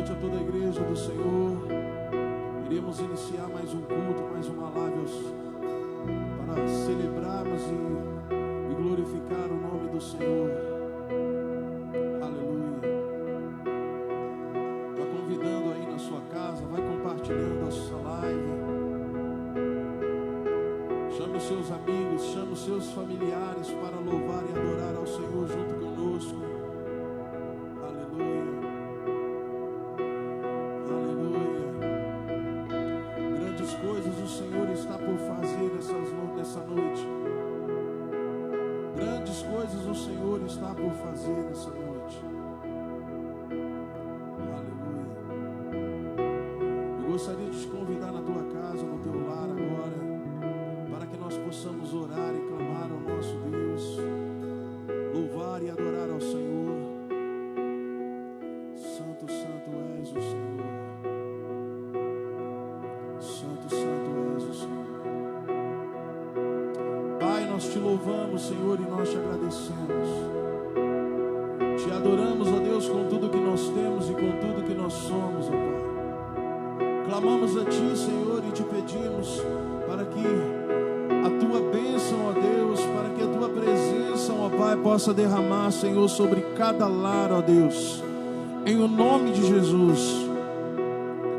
noite a toda a igreja do Senhor. Iremos iniciar mais um culto, mais uma live para celebrarmos e glorificar o nome do Senhor. Aleluia. Vai convidando aí na sua casa, vai compartilhando essa live. Chame os seus amigos, chame os seus familiares para louvar e adorar ao Senhor junto conosco. Aleluia. Aleluia. Grandes coisas o Senhor está por fazer nessa noite. Grandes coisas o Senhor está por fazer nessa noite. Aleluia. Eu gostaria de te convidar na tua casa, no teu lar agora, para que nós possamos orar e clamar ao nosso Deus, louvar e adorar ao Senhor. Santo, santo és o Senhor. Santo, santo és o Senhor. Pai, nós te louvamos, Senhor, e nós te agradecemos. Te adoramos, ó Deus, com tudo que nós temos e com tudo que nós somos, ó Pai. Clamamos a Ti, Senhor, e te pedimos para que a Tua bênção, ó Deus, para que a Tua presença, ó Pai, possa derramar, Senhor, sobre cada lar, ó Deus, em o nome de Jesus.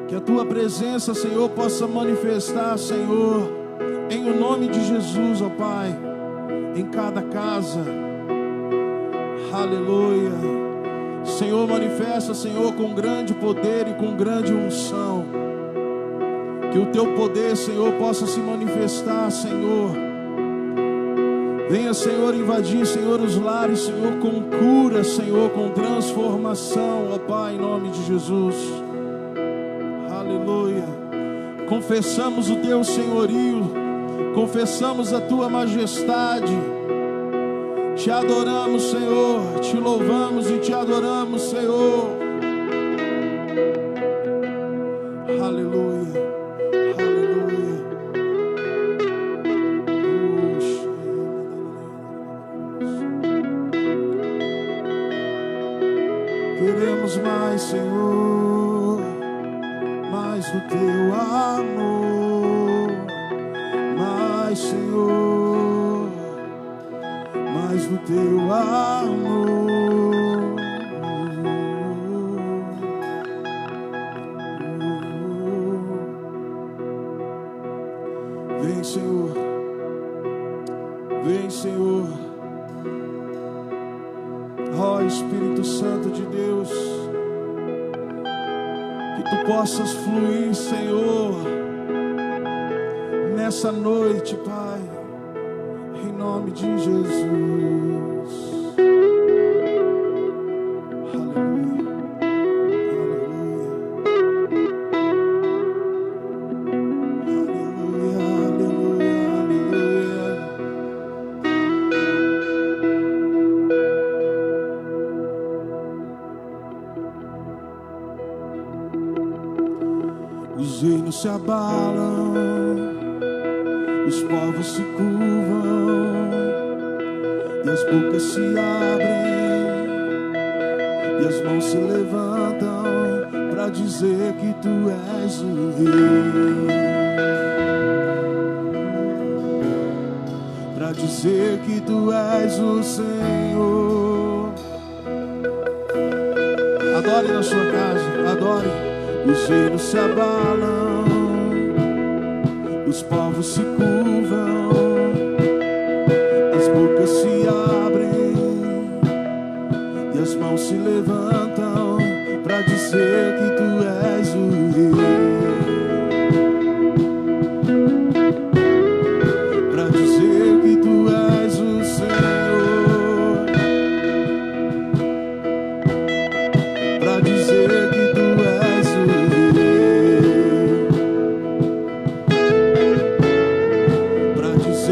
Que a Tua presença, Senhor, possa manifestar, Senhor, em o nome de Jesus, ó Pai, em cada casa. Aleluia. Senhor, manifesta, Senhor, com grande poder e com grande unção. Que o Teu poder, Senhor, possa se manifestar, Senhor. Venha, Senhor, invadir, Senhor, os lares, Senhor, com cura, Senhor, com transformação, ó Pai, em nome de Jesus. Aleluia. Confessamos o Teu senhorio, confessamos a Tua majestade. Te adoramos, Senhor, te louvamos e te adoramos, Senhor. Aleluia. Queremos mais, Senhor, mais do Teu amor, mais, Senhor, mais do Teu amor. Vem, Senhor, vem, Senhor. Ó Espírito Santo de Deus, que Tu possas fluir, Senhor, nessa noite, Pai, em nome de Jesus. Aleluia, aleluia, aleluia, aleluia, aleluia. Os reinos se abalam, os povos se curvam, e as bocas se abrem, e as mãos se levantam para dizer que Tu és o Rei, para dizer que Tu és o Senhor. Adore na sua casa, adore. Os reinos se abalam, os povos se curvam, as bocas se abrem e as mãos se levantam para dizer que Tu és o Rei, para dizer que Tu és o Senhor, para dizer que Tu és o Rei, para dizer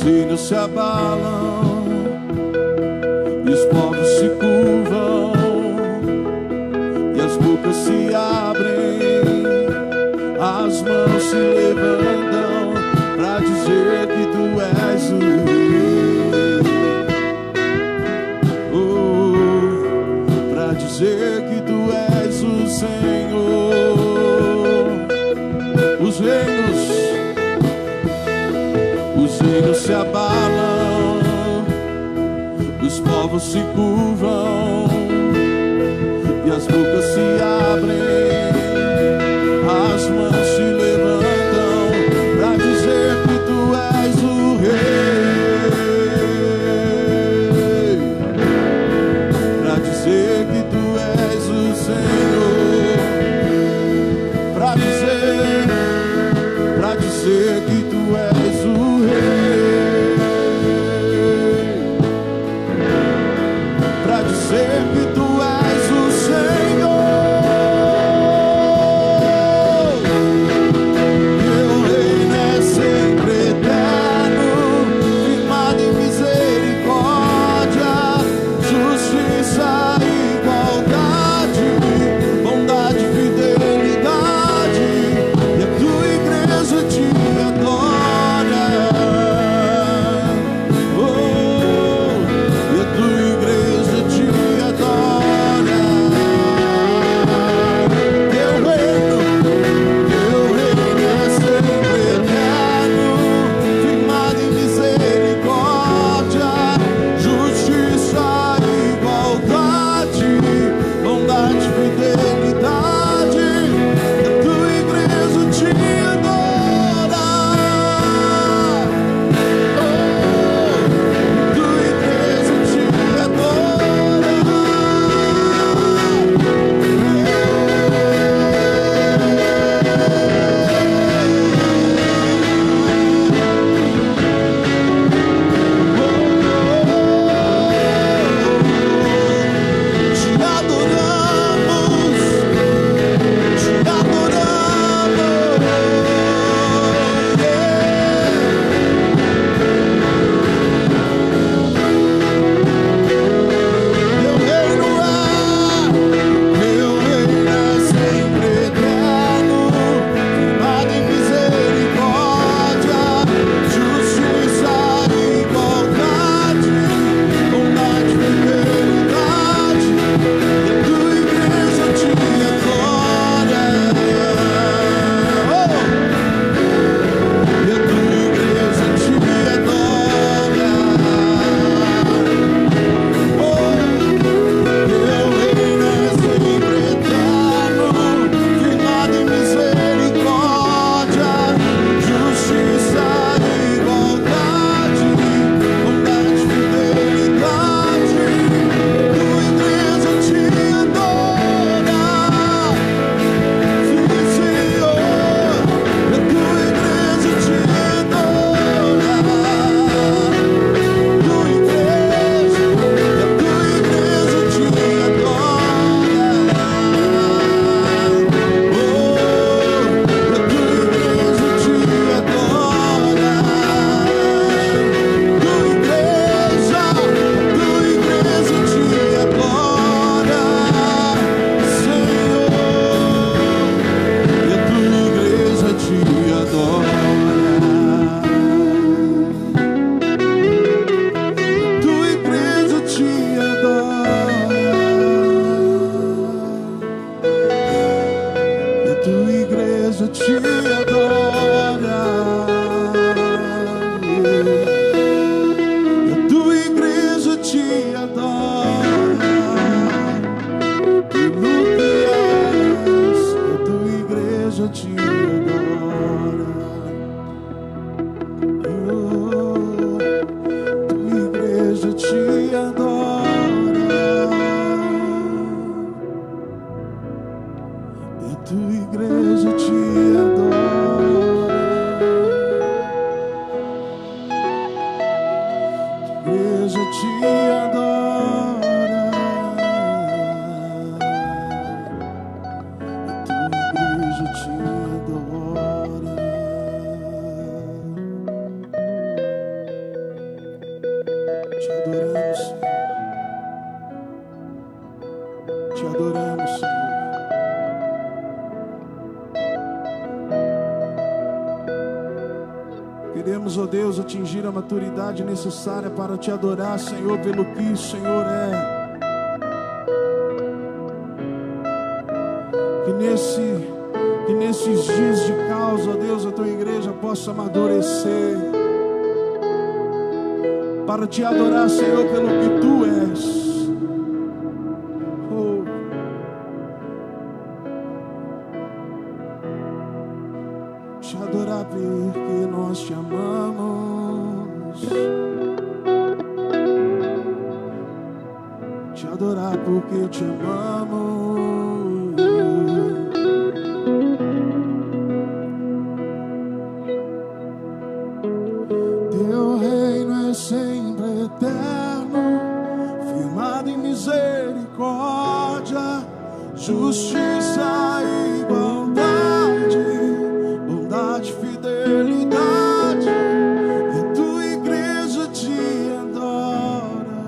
reinos se abalam, e os povos se curvam, e as bocas se abrem, as mãos se levantam para dizer que tu és o Rei. Oh, para dizer que tu és o Senhor. Os reinos se abalam, os povos se curvam, e as bocas se abrem, as mãos se levantam para dizer que tu és o Rei, para dizer que tu és o Senhor, para dizer que tu és o Rei, para dizer que tu és o Senhor. Teu reino é sempre eterno, firmado em misericórdia, justiça e igualdade, bondade e fidelidade, e a tua igreja te adora. Queremos, ó Deus, atingir a maturidade necessária para te adorar, Senhor, pelo que o Senhor é. Que nesses dias de caos, ó Deus, a tua igreja possa amadurecer para te adorar, Senhor, pelo que tu és. Te adorar porque nós te amamos. Te adorar porque te amamos. Teu reino é sempre eterno, firmado em misericórdia, justiça e igualdade, bondade, fidelidade. E a tua igreja te adora.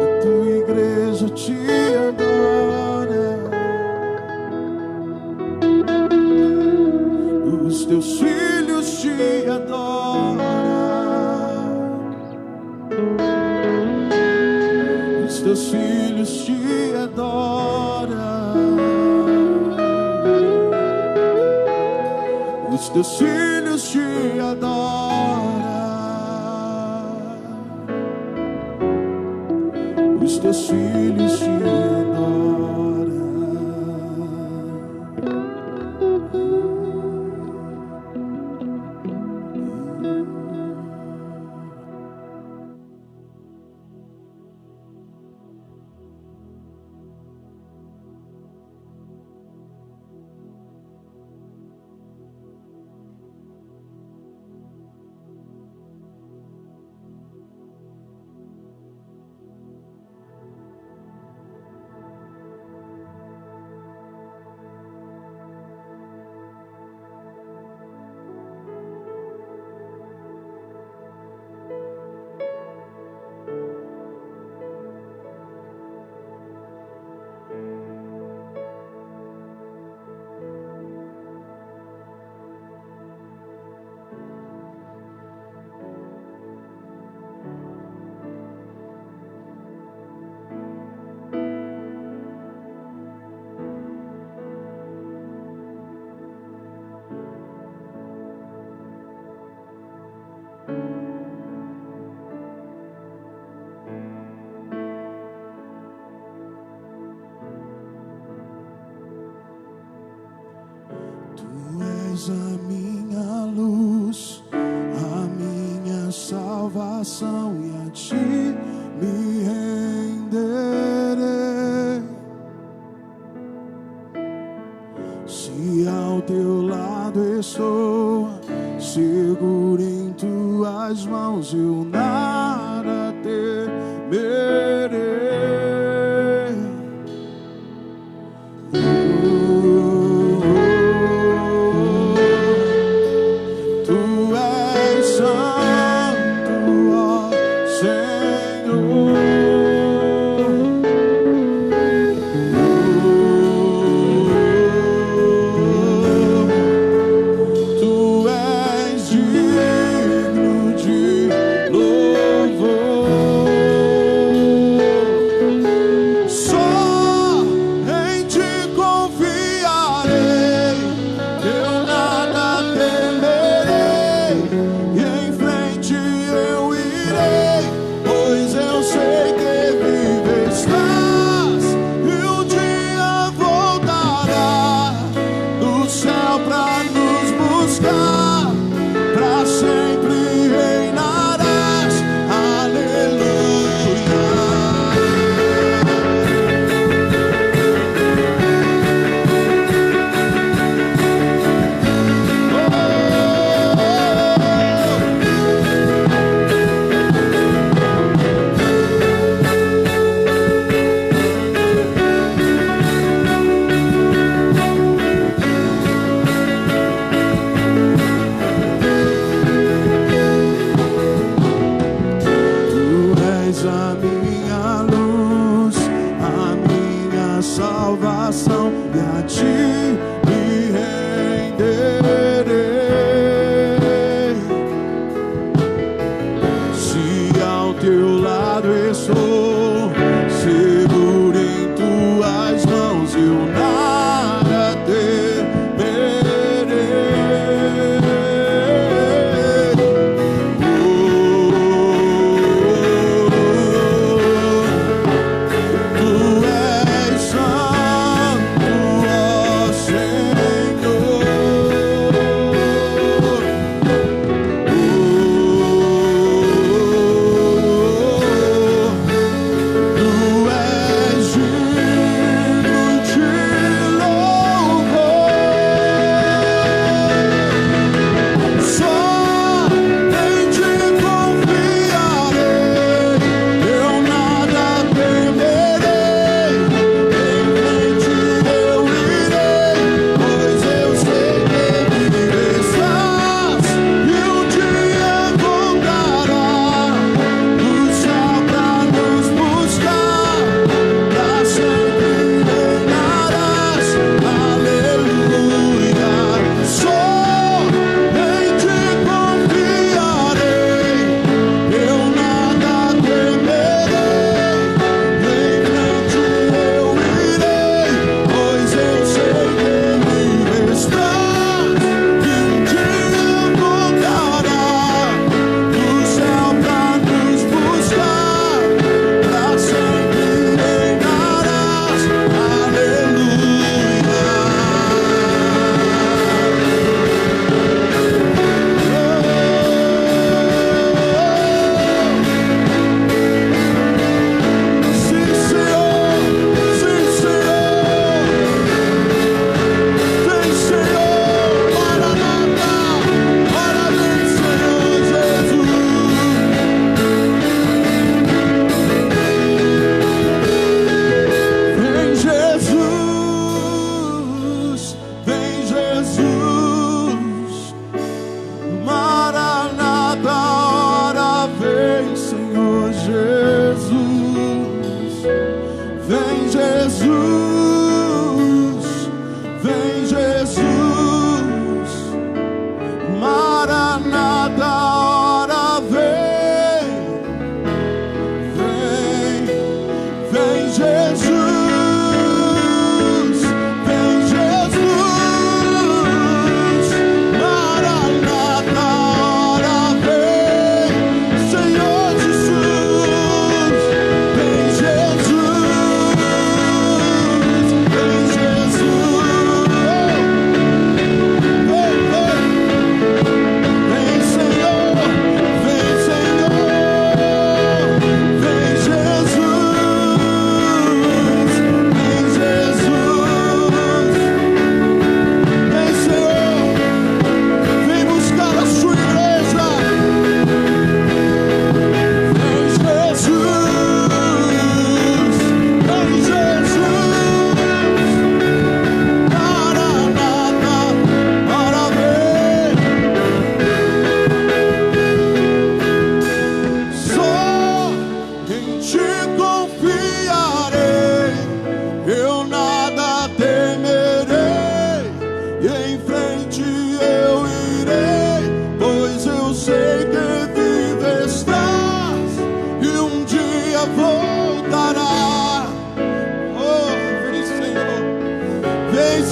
A tua igreja te adora. Os teus filhos te adoram. Os teus filhos te adoram. Os teus filhos te adoram. Os teus filhos te adoram. A minha luz, a minha salvação, e a ti me renderei. Se ao teu lado estou, seguro em tuas mãos, eu nada temerei. Tu és digno de louvor.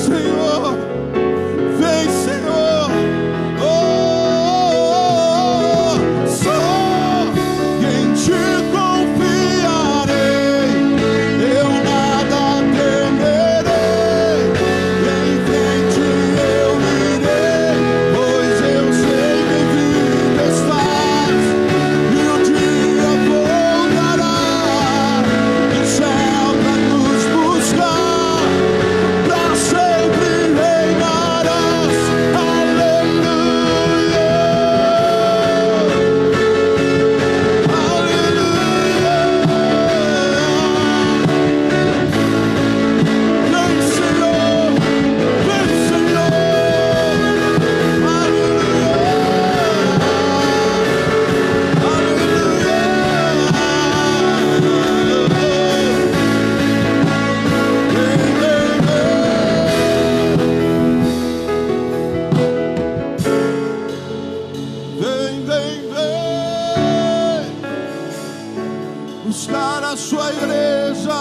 Senhor, vem, Senhor. Oh, só em ti confiarei, eu nada temerei. Em frente eu irei, pois eu sei que vida estás, e o dia voltará do céu pra nos buscar. Pra sempre reinarás, aleluia, aleluia. Vem, Senhor, vem, Senhor, vem, vem, vem, buscar a sua igreja,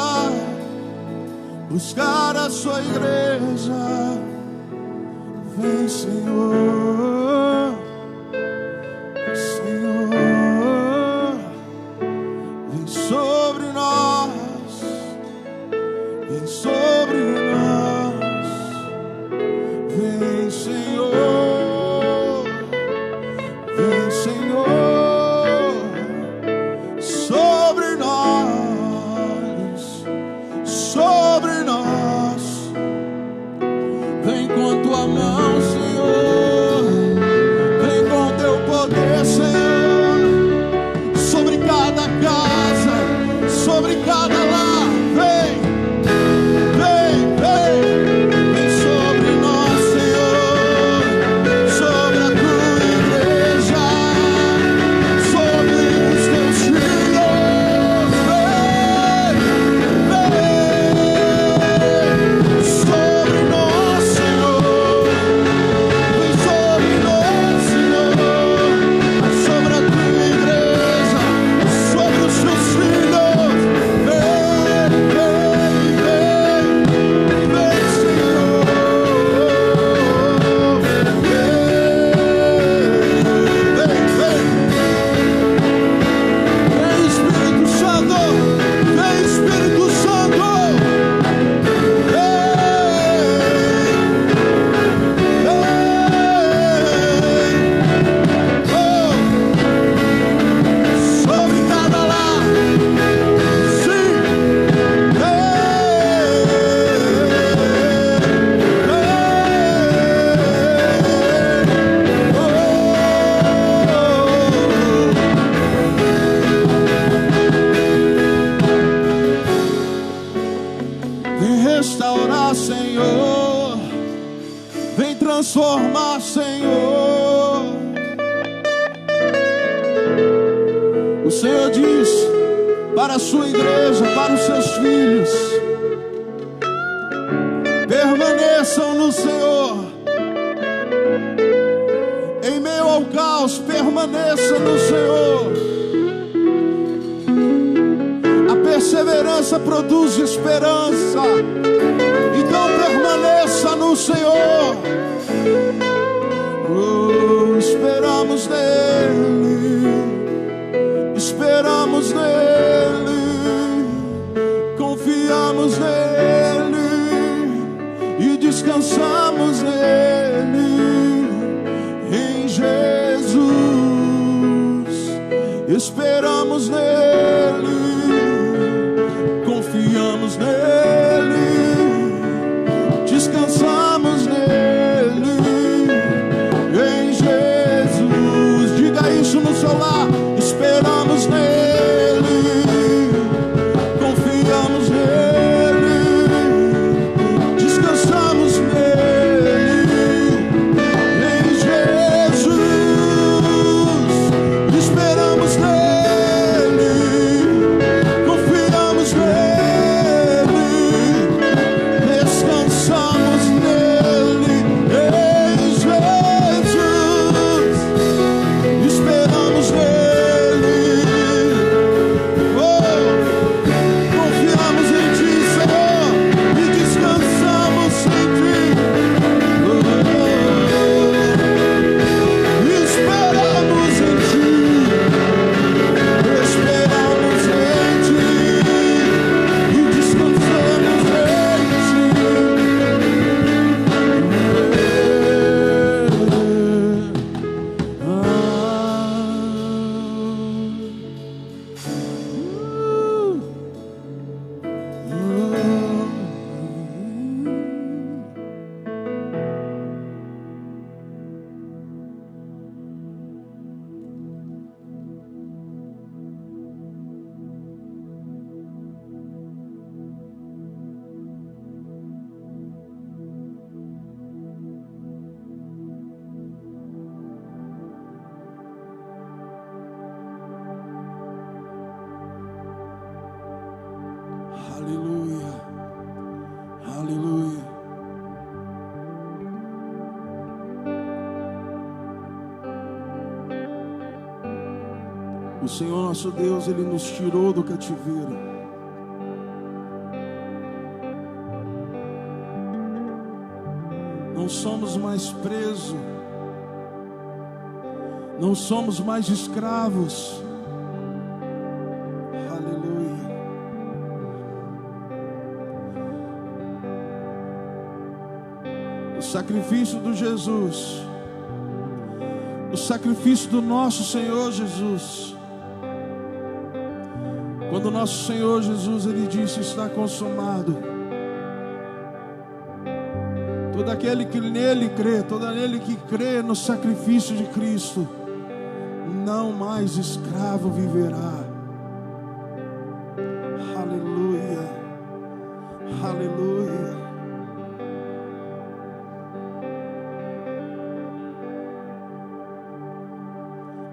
buscar a sua igreja. Vem, Senhor, Senhor, vem sobre nós, vem sobre nós. Vem, Senhor, vem, Senhor, sobre nós, sobre nós. Vem com tua mão, Senhor, vem com teu poder, Senhor, sobre cada casa, sobre cada lar. Vem, vem, vem, vem sobre nós, Senhor, sobre a tua igreja, sobre os teus filhos. Vem, vem, sobre nós, Senhor, vem sobre nós, Senhor, sobre a tua igreja, sobre os teus filhos. Vem, vem, vem, vem, Senhor, vem, vem, vem, Espírito Santo, vem, Espírito Santo, sobre cada lar, sim, vem restaurar, Senhor, vem transformar, Senhor. O Senhor diz para a sua igreja, para os seus filhos: permaneçam no Senhor. Em meio ao caos, permaneça no Senhor. A perseverança produz esperança. Então permaneça no Senhor. Oh, esperamos nele, esperamos nele, confiamos nele e descansamos nele. Em Jesus esperamos nele, confiamos nele, descansamos nele. Em Jesus, diga isso no seu lar: esperamos nele, confiamos nele, descansamos nele. Em Jesus, esperamos nele, O Senhor nosso Deus, Ele nos tirou do cativeiro. Não somos mais presos. Não somos mais escravos. Aleluia. O sacrifício de Jesus, o sacrifício do nosso Senhor Jesus. Quando o nosso Senhor Jesus, Ele disse: está consumado. Todo aquele que nele crê, todo aquele que crê no sacrifício de Cristo, não mais escravo viverá. Aleluia, aleluia.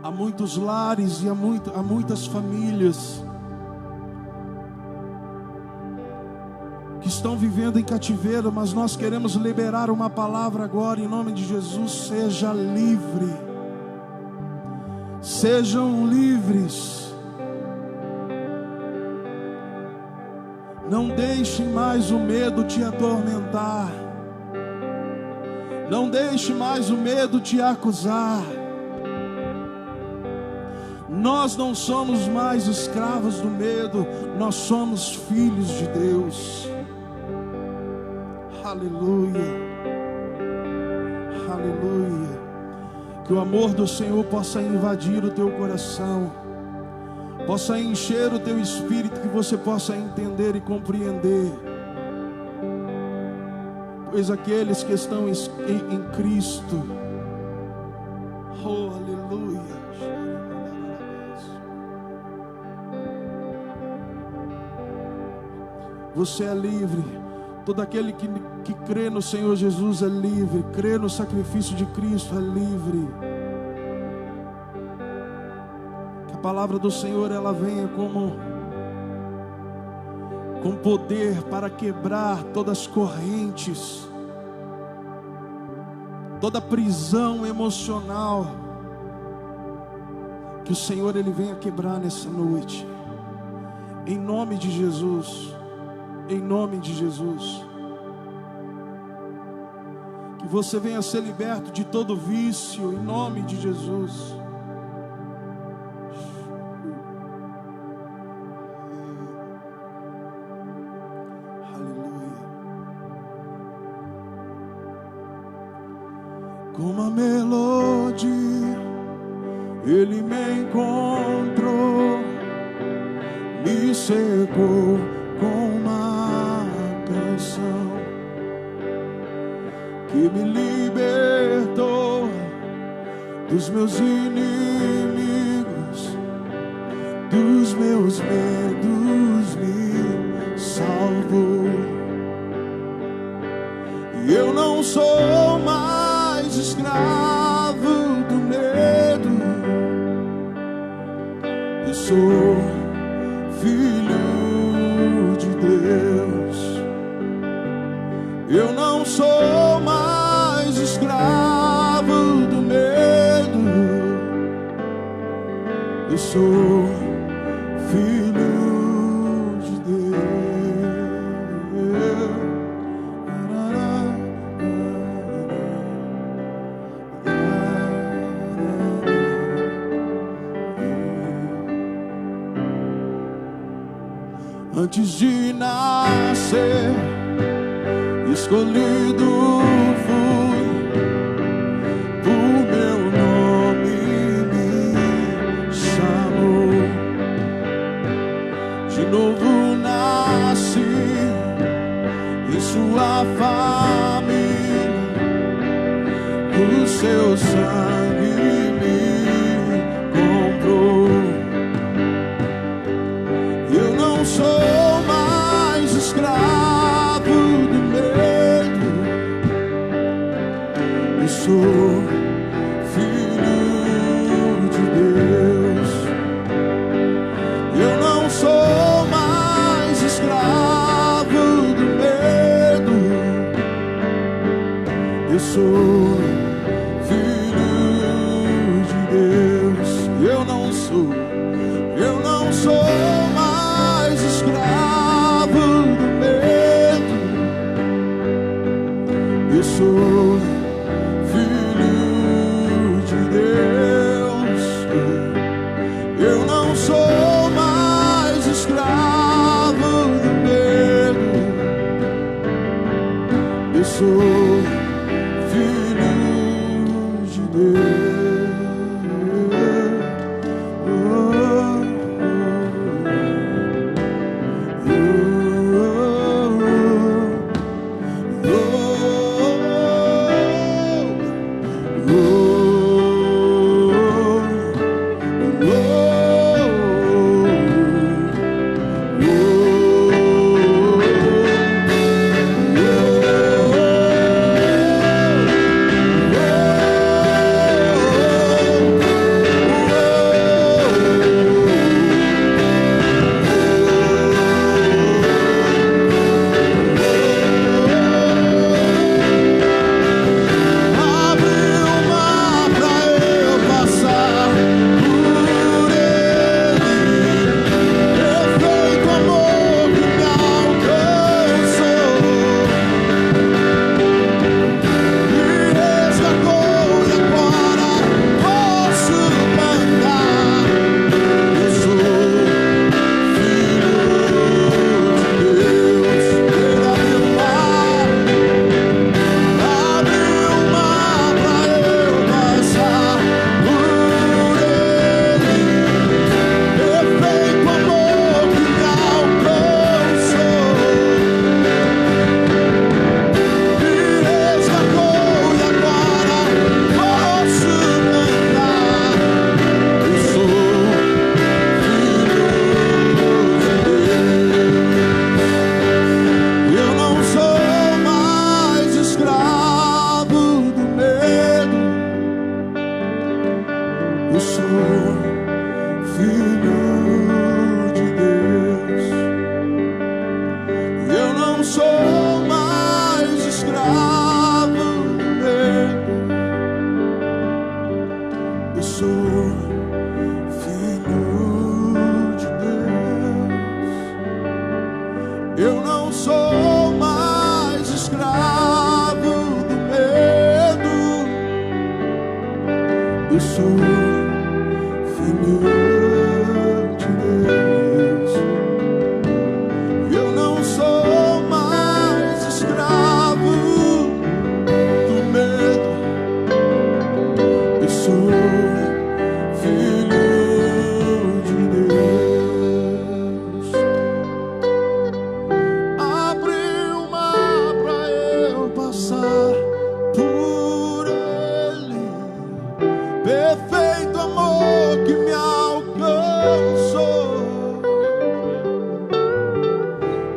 Há muitos lares e há muitas famílias que estão vivendo em cativeiro, mas nós queremos liberar uma palavra agora em nome de Jesus. Seja livre, sejam livres, não deixem mais o medo te atormentar, não deixe mais o medo te acusar. Nós não somos mais escravos do medo, nós somos filhos de Deus. Aleluia, aleluia. Que o amor do Senhor possa invadir o teu coração, possa encher o teu espírito, que você possa entender e compreender. Pois aqueles que estão em Cristo, oh aleluia, você é livre. Todo aquele que crê no Senhor Jesus é livre. Crê no sacrifício de Cristo é livre. Que a palavra do Senhor, ela venha com poder para quebrar todas as correntes, toda prisão emocional. Que o Senhor, Ele venha quebrar nessa noite, em nome de Jesus. Em nome de Jesus. Que você venha ser liberto de todo vício, em nome de Jesus. Aleluia. Com uma melodia, Ele me encontrou, me cercou com uma canção que me libertou dos meus inimigos, dos meus medos, me salvou. E eu não sou mais escravo do medo, eu sou filho de Deus. Eu não sou mais escravo do medo, eu sou filho de Deus. Antes de nascer, escolhido fui, por meu nome me chamou. De novo nasci em sua família, o seu sangue me comprou. Eu não sou mais escravo do medo, eu sou filho de Deus. Eu não sou mais escravo do medo, eu sou filho de Deus. Eu não sou sou mais escravo do medo. Eu sou filho de Deus. Eu não sou mais escravo do medo. Eu sou filho de Deus. Eu não sou mais escravo do medo. Eu sou filho de Deus. Eu não sou mais escravo do medo. Eu sou filho de Deus. Abre o mar pra eu passar por ele. Perfeito amor que me alcançou,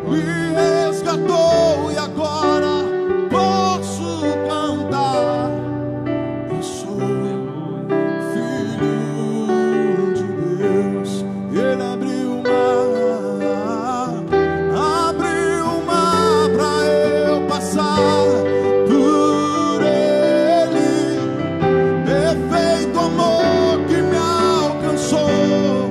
me resgatou e agora posso cantar. Eu sou filho de Deus. Ele abriu o mar pra eu passar por ele. Perfeito amor que me alcançou,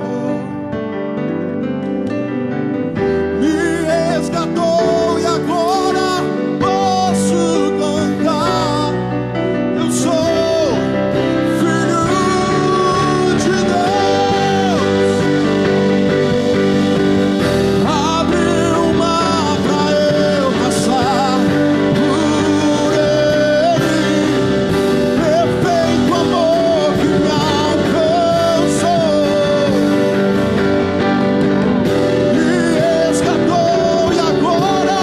me resgatou e agora posso cantar. Eu sou filho de Deus. Abre o mar pra eu passar por ele. Perfeito amor que me alcançou, me resgatou e agora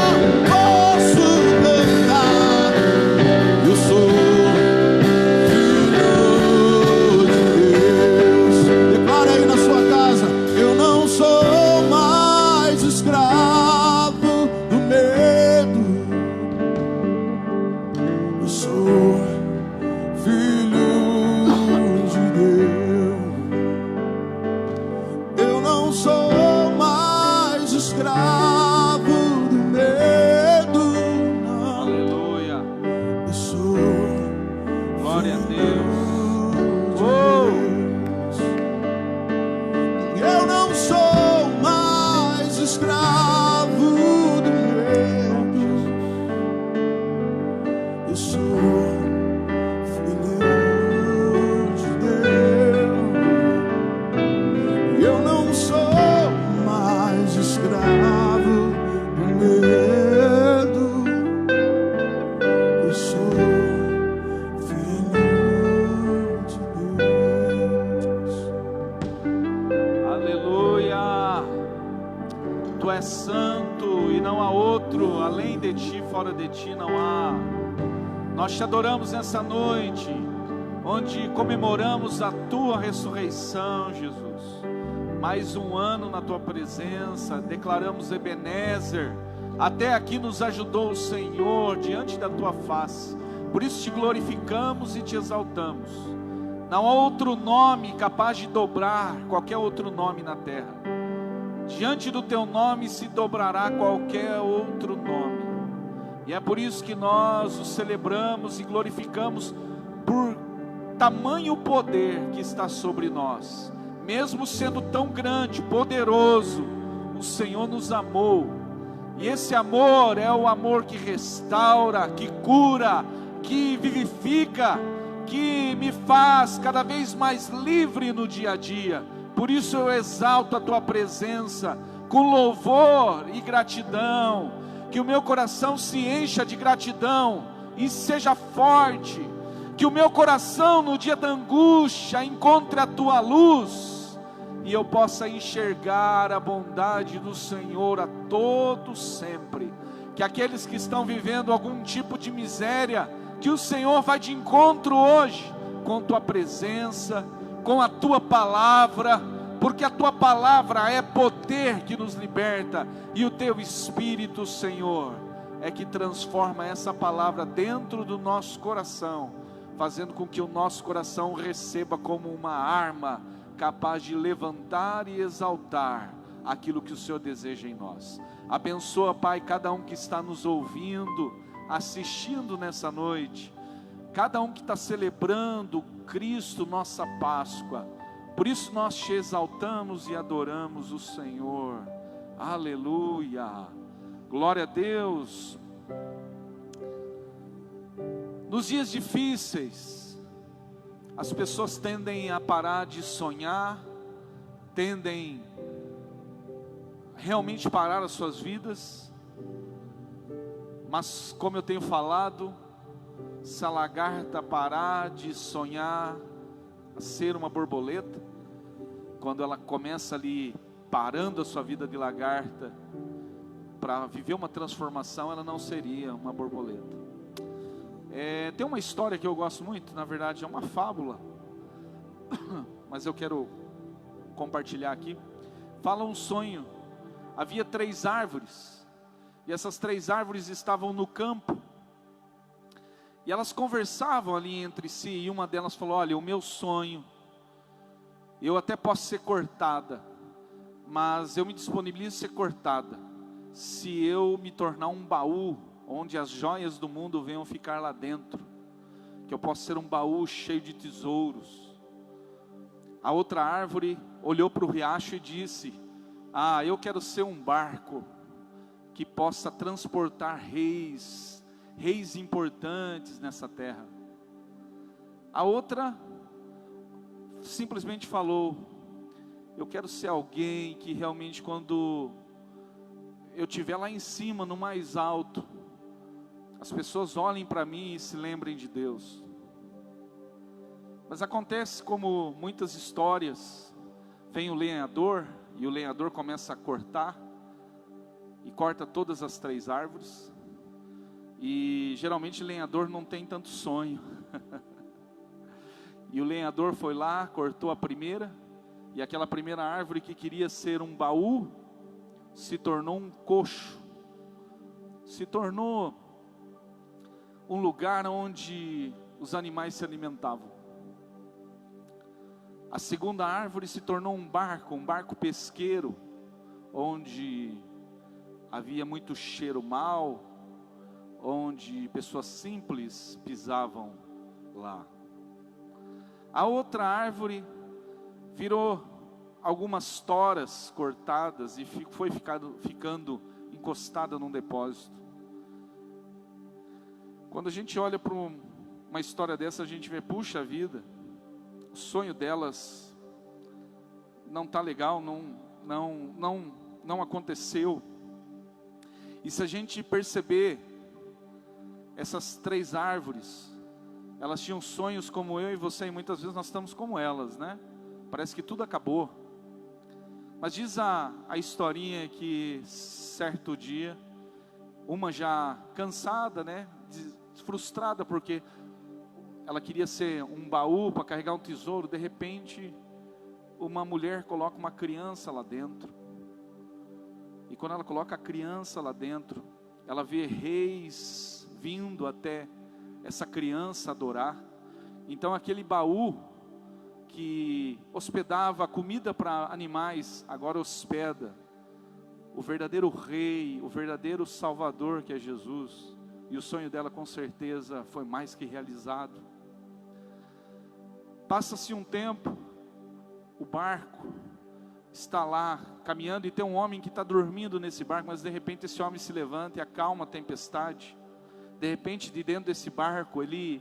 posso cantar. Eu sou filho de Deus. Declara aí na sua casa: eu não sou mais escravo do medo. Eu sou filho de Deus. Eu não sou mais escravo do medo, não. Aleluia. Eu sou Glória a Deus. filho de Deus. Eu não sou fora de ti não há. Nós te adoramos nessa noite, onde comemoramos a tua ressurreição, Jesus. Mais um ano na tua presença, declaramos Ebenezer. Até aqui nos ajudou o Senhor diante da tua face. Por isso te glorificamos e te exaltamos. Não há outro nome capaz de dobrar qualquer outro nome na terra. Diante do teu nome se dobrará qualquer outro nome. E é por isso que nós o celebramos e glorificamos por tamanho poder que está sobre nós. Mesmo sendo tão grande, poderoso, o Senhor nos amou. E esse amor é o amor que restaura, que cura, que vivifica, que me faz cada vez mais livre no dia a dia. Por isso eu exalto a tua presença com louvor e gratidão. Que o meu coração se encha de gratidão e seja forte. Que o meu coração no dia da angústia encontre a tua luz. E eu possa enxergar a bondade do Senhor a todos sempre. Que aqueles que estão vivendo algum tipo de miséria, que o Senhor vai de encontro hoje, com tua presença, com a tua palavra, porque a tua palavra é poder que nos liberta, e o teu Espírito, Senhor, é que transforma essa palavra dentro do nosso coração, fazendo com que o nosso coração receba como uma arma, capaz de levantar e exaltar aquilo que o Senhor deseja em nós. Abençoa, Pai, cada um que está nos ouvindo, assistindo nessa noite, cada um que está celebrando Cristo, nossa Páscoa. Por isso nós te exaltamos e adoramos o Senhor. Aleluia, glória a Deus. Nos dias difíceis, as pessoas tendem a parar de sonhar, tendem realmente parar as suas vidas. Mas como eu tenho falado, se a lagarta parar de sonhar a ser uma borboleta, quando ela começa ali parando a sua vida de lagarta para viver uma transformação, ela não seria uma borboleta. Tem uma história que eu gosto muito, na verdade é uma fábula, mas eu quero compartilhar aqui. Fala um sonho. Havia 3 árvores, e essas 3 árvores estavam no campo, e elas conversavam ali entre si, e uma delas falou: olha, o meu sonho, eu até posso ser cortada, mas eu me disponibilizo a ser cortada, se eu me tornar um baú, onde as joias do mundo venham ficar lá dentro, que eu possa ser um baú cheio de tesouros. A outra árvore olhou para o riacho e disse: ah, eu quero ser um barco, que possa transportar reis importantes nessa terra. A outra simplesmente falou: eu quero ser alguém que realmente, quando eu estiver lá em cima, no mais alto, as pessoas olhem para mim e se lembrem de Deus. Mas acontece como muitas histórias, vem o lenhador, e o lenhador começa a cortar, e corta todas as 3 árvores, e geralmente o lenhador não tem tanto sonho, e o lenhador foi lá, cortou a primeira, e aquela primeira árvore que queria ser um baú, se tornou um coxo, se tornou um lugar onde os animais se alimentavam. A segunda árvore se tornou um barco pesqueiro, onde havia muito cheiro mau, onde pessoas simples pisavam lá. A outra árvore virou algumas toras cortadas e foi ficando encostada num depósito. Quando a gente olha para uma história dessa, a gente vê, puxa vida, o sonho delas não está legal, não aconteceu. E se a gente perceber, essas 3 árvores, elas tinham sonhos como eu e você, e muitas vezes nós estamos como elas, né? Parece que tudo acabou. Mas diz a historinha que certo dia, uma já cansada, né, frustrada, porque ela queria ser um baú para carregar um tesouro. De repente, uma mulher coloca uma criança lá dentro. E quando ela coloca a criança lá dentro, ela vê reis vindo até essa criança adorar. Então aquele baú que hospedava comida para animais, agora hospeda o verdadeiro rei, o verdadeiro salvador, que é Jesus. E o sonho dela com certeza foi mais que realizado. Passa-se um tempo, o barco está lá caminhando e tem um homem que está dormindo nesse barco, mas de repente esse homem se levanta e acalma a tempestade. De repente, de dentro desse barco, ele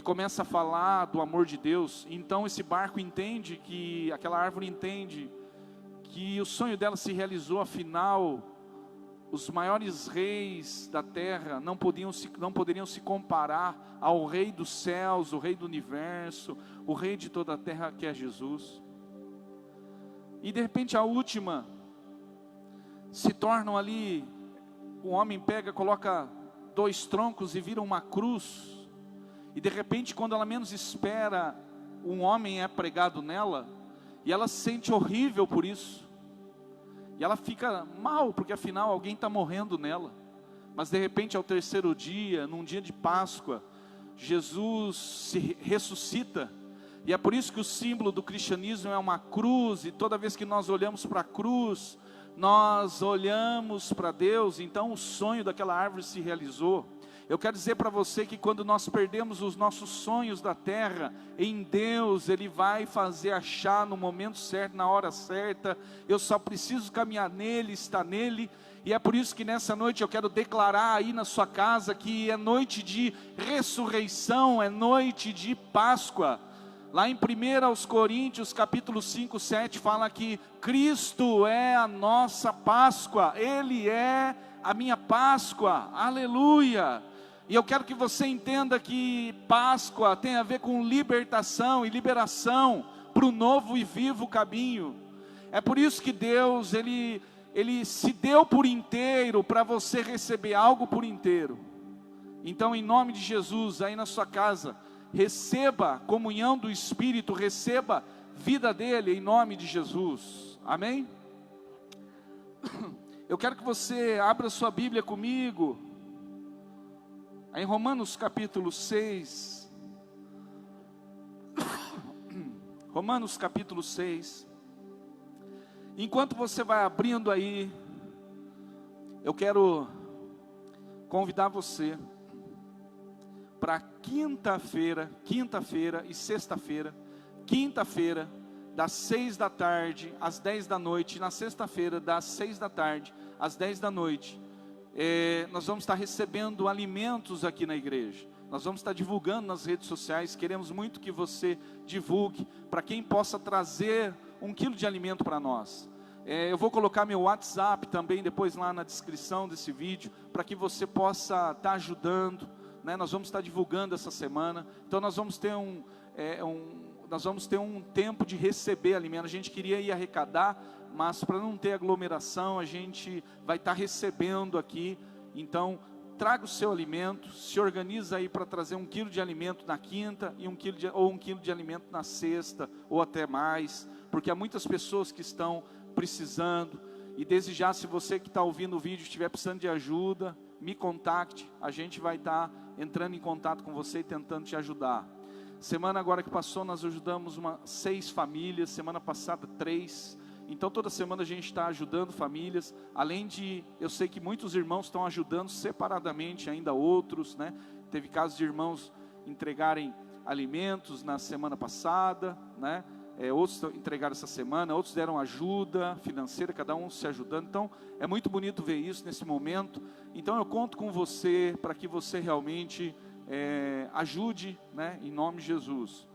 começa a falar do amor de Deus. Então esse barco entende que, aquela árvore entende que o sonho dela se realizou. Afinal, os maiores reis da terra não poderiam se comparar ao rei dos céus, o rei do universo, o rei de toda a terra, que é Jesus. E de repente a última se tornam ali, o homem pega, coloca 2 troncos e vira uma cruz. E de repente, quando ela menos espera, um homem é pregado nela, e ela se sente horrível por isso. E ela fica mal, porque afinal alguém está morrendo nela. Mas de repente, ao 3º dia, num dia de Páscoa, Jesus se ressuscita. E é por isso que o símbolo do cristianismo é uma cruz. E toda vez que nós olhamos para a cruz, nós olhamos para Deus. Então o sonho daquela árvore se realizou. Eu quero dizer para você que quando nós perdemos os nossos sonhos da terra, em Deus Ele vai fazer achar no momento certo, na hora certa. Eu só preciso caminhar nele, estar nele. E é por isso que nessa noite eu quero declarar aí na sua casa que é noite de ressurreição, é noite de Páscoa. Lá em 1 Coríntios capítulo 5, 7 fala que Cristo é a nossa Páscoa, Ele é a minha Páscoa, aleluia. E eu quero que você entenda que Páscoa tem a ver com libertação e liberação para o novo e vivo caminho. É por isso que Deus, Ele se deu por inteiro para você receber algo por inteiro. Então, em nome de Jesus, aí na sua casa, receba comunhão do Espírito, receba vida dele, em nome de Jesus, amém? Eu quero que você abra sua Bíblia comigo, em Romanos capítulo 6, Romanos capítulo 6, enquanto você vai abrindo aí, eu quero convidar você para quinta-feira e sexta-feira. Quinta-feira, das 6 da tarde às 10 da noite, na sexta-feira, das 6 da tarde às 10 da noite, nós vamos estar recebendo alimentos aqui na igreja. Nós vamos estar divulgando nas redes sociais. Queremos muito que você divulgue, para quem possa trazer 1 quilo de alimento para nós. Eu vou colocar meu WhatsApp também depois lá na descrição desse vídeo, para que você possa estar ajudando, né? Nós vamos estar divulgando essa semana. Então nós vamos ter um tempo de receber alimento. A gente queria ir arrecadar, mas para não ter aglomeração, a gente vai estar recebendo aqui. Então traga o seu alimento, se organiza aí para trazer 1 quilo de alimento na quinta e 1 quilo de alimento na sexta, ou até mais, porque há muitas pessoas que estão precisando. E desde já, se você que está ouvindo o vídeo estiver precisando de ajuda, me contacte, a gente vai estar entrando em contato com você e tentando te ajudar. Semana agora que passou, nós ajudamos 6 famílias, semana passada 3, então toda semana a gente está ajudando famílias, além de, eu sei que muitos irmãos estão ajudando separadamente ainda outros, né? Teve casos de irmãos entregarem alimentos na semana passada, né? Outros entregaram essa semana, outros deram ajuda financeira, cada um se ajudando. Então é muito bonito ver isso nesse momento. Então eu conto com você para que você realmente ajude, né, em nome de Jesus.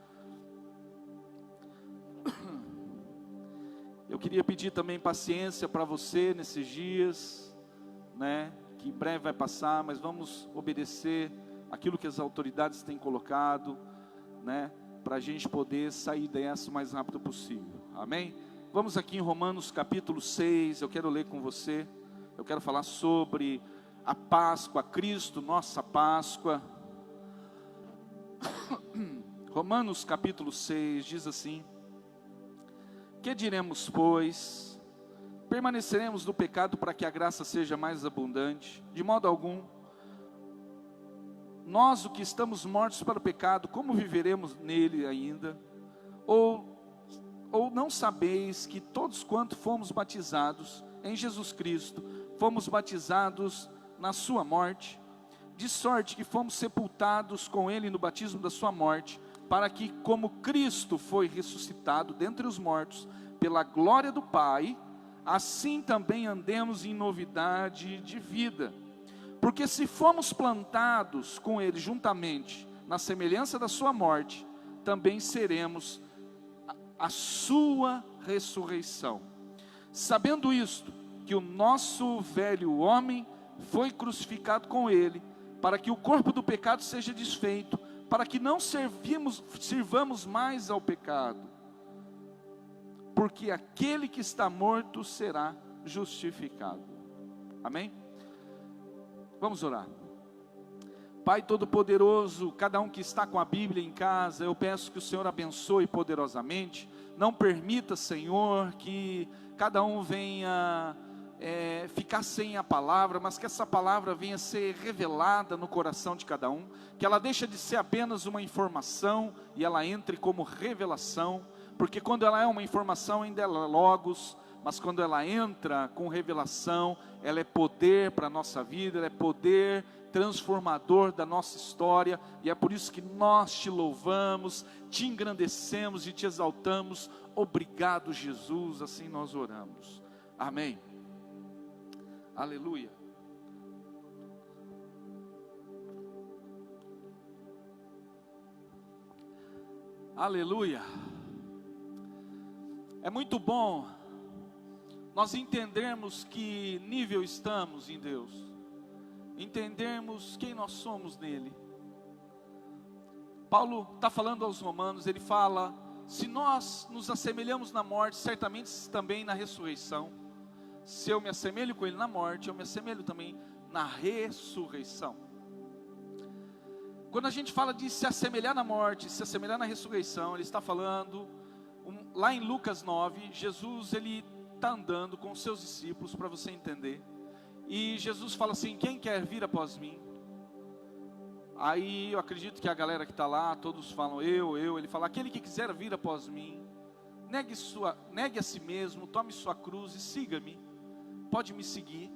Eu queria pedir também paciência para você nesses dias, né, que em breve vai passar, mas vamos obedecer aquilo que as autoridades têm colocado, né, para a gente poder sair dessa o mais rápido possível, amém? Vamos aqui em Romanos capítulo 6, eu quero ler com você, eu quero falar sobre a Páscoa, Cristo, nossa Páscoa. Romanos capítulo 6 diz assim: que diremos, pois? Permaneceremos no pecado para que a graça seja mais abundante? De modo algum. Nós, o que estamos mortos para o pecado, como viveremos nele ainda? Ou não sabeis que todos quanto fomos batizados em Jesus Cristo, fomos batizados na sua morte? De sorte que fomos sepultados com ele no batismo da sua morte, para que, como Cristo foi ressuscitado dentre os mortos, pela glória do Pai, assim também andemos em novidade de vida. Porque se fomos plantados com ele juntamente na semelhança da sua morte, também seremos a sua ressurreição. Sabendo isto, que o nosso velho homem foi crucificado com ele, para que o corpo do pecado seja desfeito, para que não sirvamos mais ao pecado. Porque aquele que está morto será justificado. Amém? Vamos orar. Pai Todo-Poderoso, cada um que está com a Bíblia em casa, eu peço que o Senhor abençoe poderosamente. Não permita, Senhor, que cada um venha ficar sem a palavra, mas que essa palavra venha ser revelada no coração de cada um, que ela deixe de ser apenas uma informação e ela entre como revelação, porque quando ela é uma informação ainda é logos, mas quando ela entra com revelação, ela é poder para a nossa vida, ela é poder transformador da nossa história, e é por isso que nós te louvamos, te engrandecemos e te exaltamos. Obrigado, Jesus, assim nós oramos. Amém. Aleluia. Aleluia. É muito bom nós entendermos que nível estamos em Deus, entendermos quem nós somos nele. Paulo está falando aos romanos, ele fala: se nós nos assemelhamos na morte, certamente também na ressurreição. Se eu me assemelho com ele na morte, eu me assemelho também na ressurreição. Quando a gente fala de se assemelhar na morte, se assemelhar na ressurreição, ele está falando, lá em Lucas 9, Jesus ele está andando com os seus discípulos, para você entender, e Jesus fala assim: quem quer vir após mim? Aí eu acredito que a galera que está lá, todos falam eu, ele fala: aquele que quiser vir após mim, negue a si mesmo, tome sua cruz e siga-me. Pode me seguir,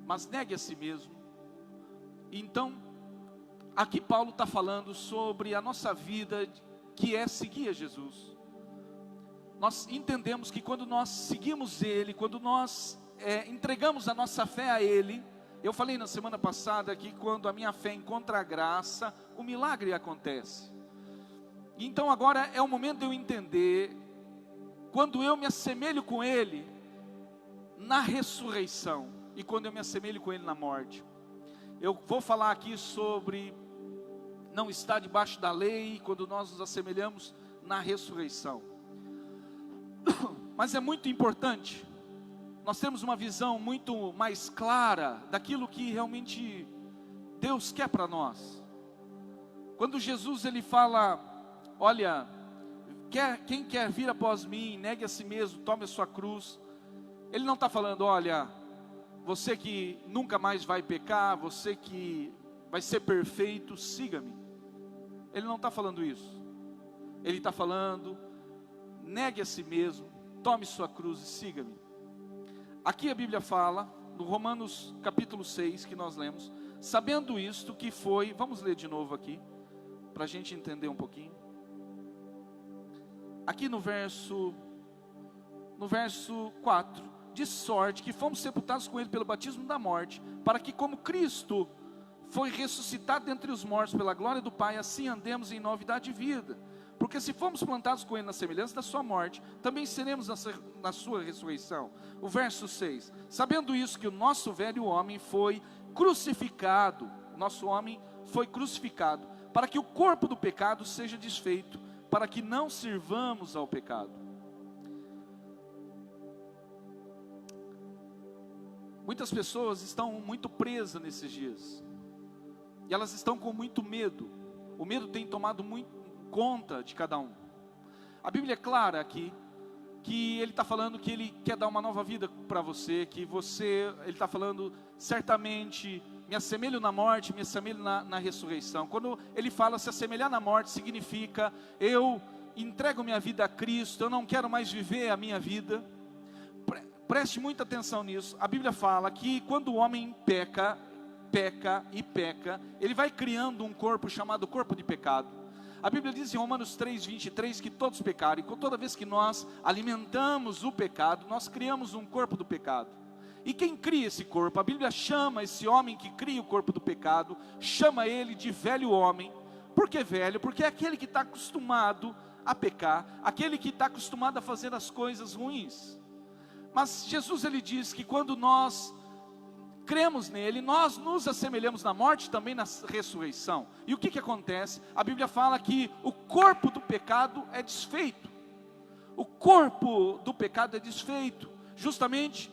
mas negue a si mesmo. Então, aqui Paulo está falando sobre a nossa vida, que é seguir a Jesus. Nós entendemos que quando nós seguimos Ele, quando nós entregamos a nossa fé a Ele, eu falei na semana passada que quando a minha fé encontra a graça, o milagre acontece. Então agora é o momento de eu entender, quando eu me assemelho com Ele na ressurreição, e quando eu me assemelho com Ele na morte. Eu vou falar aqui sobre não estar debaixo da lei, quando nós nos assemelhamos na ressurreição. Mas é muito importante nós temos uma visão muito mais clara daquilo que realmente Deus quer para nós. Quando Jesus ele fala: olha, quem quer vir após mim, negue a si mesmo, tome a sua cruz. Ele não está falando: olha, você que nunca mais vai pecar, você que vai ser perfeito, siga-me. Ele não está falando isso. Ele está falando: negue a si mesmo, tome sua cruz e siga-me. Aqui a Bíblia fala, no Romanos capítulo 6, que nós lemos, sabendo isto que foi, vamos ler de novo aqui, para a gente entender um pouquinho. Aqui no verso 4, de sorte que fomos sepultados com ele pelo batismo da morte, para que como Cristo foi ressuscitado dentre os mortos pela glória do Pai, assim andemos em novidade de vida. Porque se fomos plantados com ele na semelhança da sua morte, também seremos na sua ressurreição. O verso 6, sabendo isso, que o nosso velho homem foi crucificado, para que o corpo do pecado seja desfeito, para que não sirvamos ao pecado. Muitas pessoas estão muito presas nesses dias, e elas estão com muito medo. O medo tem tomado muito conta de cada um. A Bíblia é clara aqui, que Ele está falando que Ele quer dar uma nova vida para você, que Ele está falando, certamente, me assemelho na morte, me assemelho na ressurreição. Quando Ele fala se assemelhar na morte, significa, eu entrego minha vida a Cristo, eu não quero mais viver a minha vida. Preste muita atenção nisso. A Bíblia fala que quando o homem peca, ele vai criando um corpo chamado corpo de pecado. A Bíblia diz em Romanos 3:23 que todos pecaram, e toda vez que nós alimentamos o pecado, nós criamos um corpo do pecado. E quem cria esse corpo? A Bíblia chama esse homem que cria o corpo do pecado, chama ele de velho homem. Por que velho? Porque é aquele que está acostumado a pecar, aquele que está acostumado a fazer as coisas ruins. Mas Jesus, ele diz que quando nós cremos nele, nós nos assemelhamos na morte, também na ressurreição. E o que acontece? A Bíblia fala que o corpo do pecado é desfeito. O corpo do pecado é desfeito. Justamente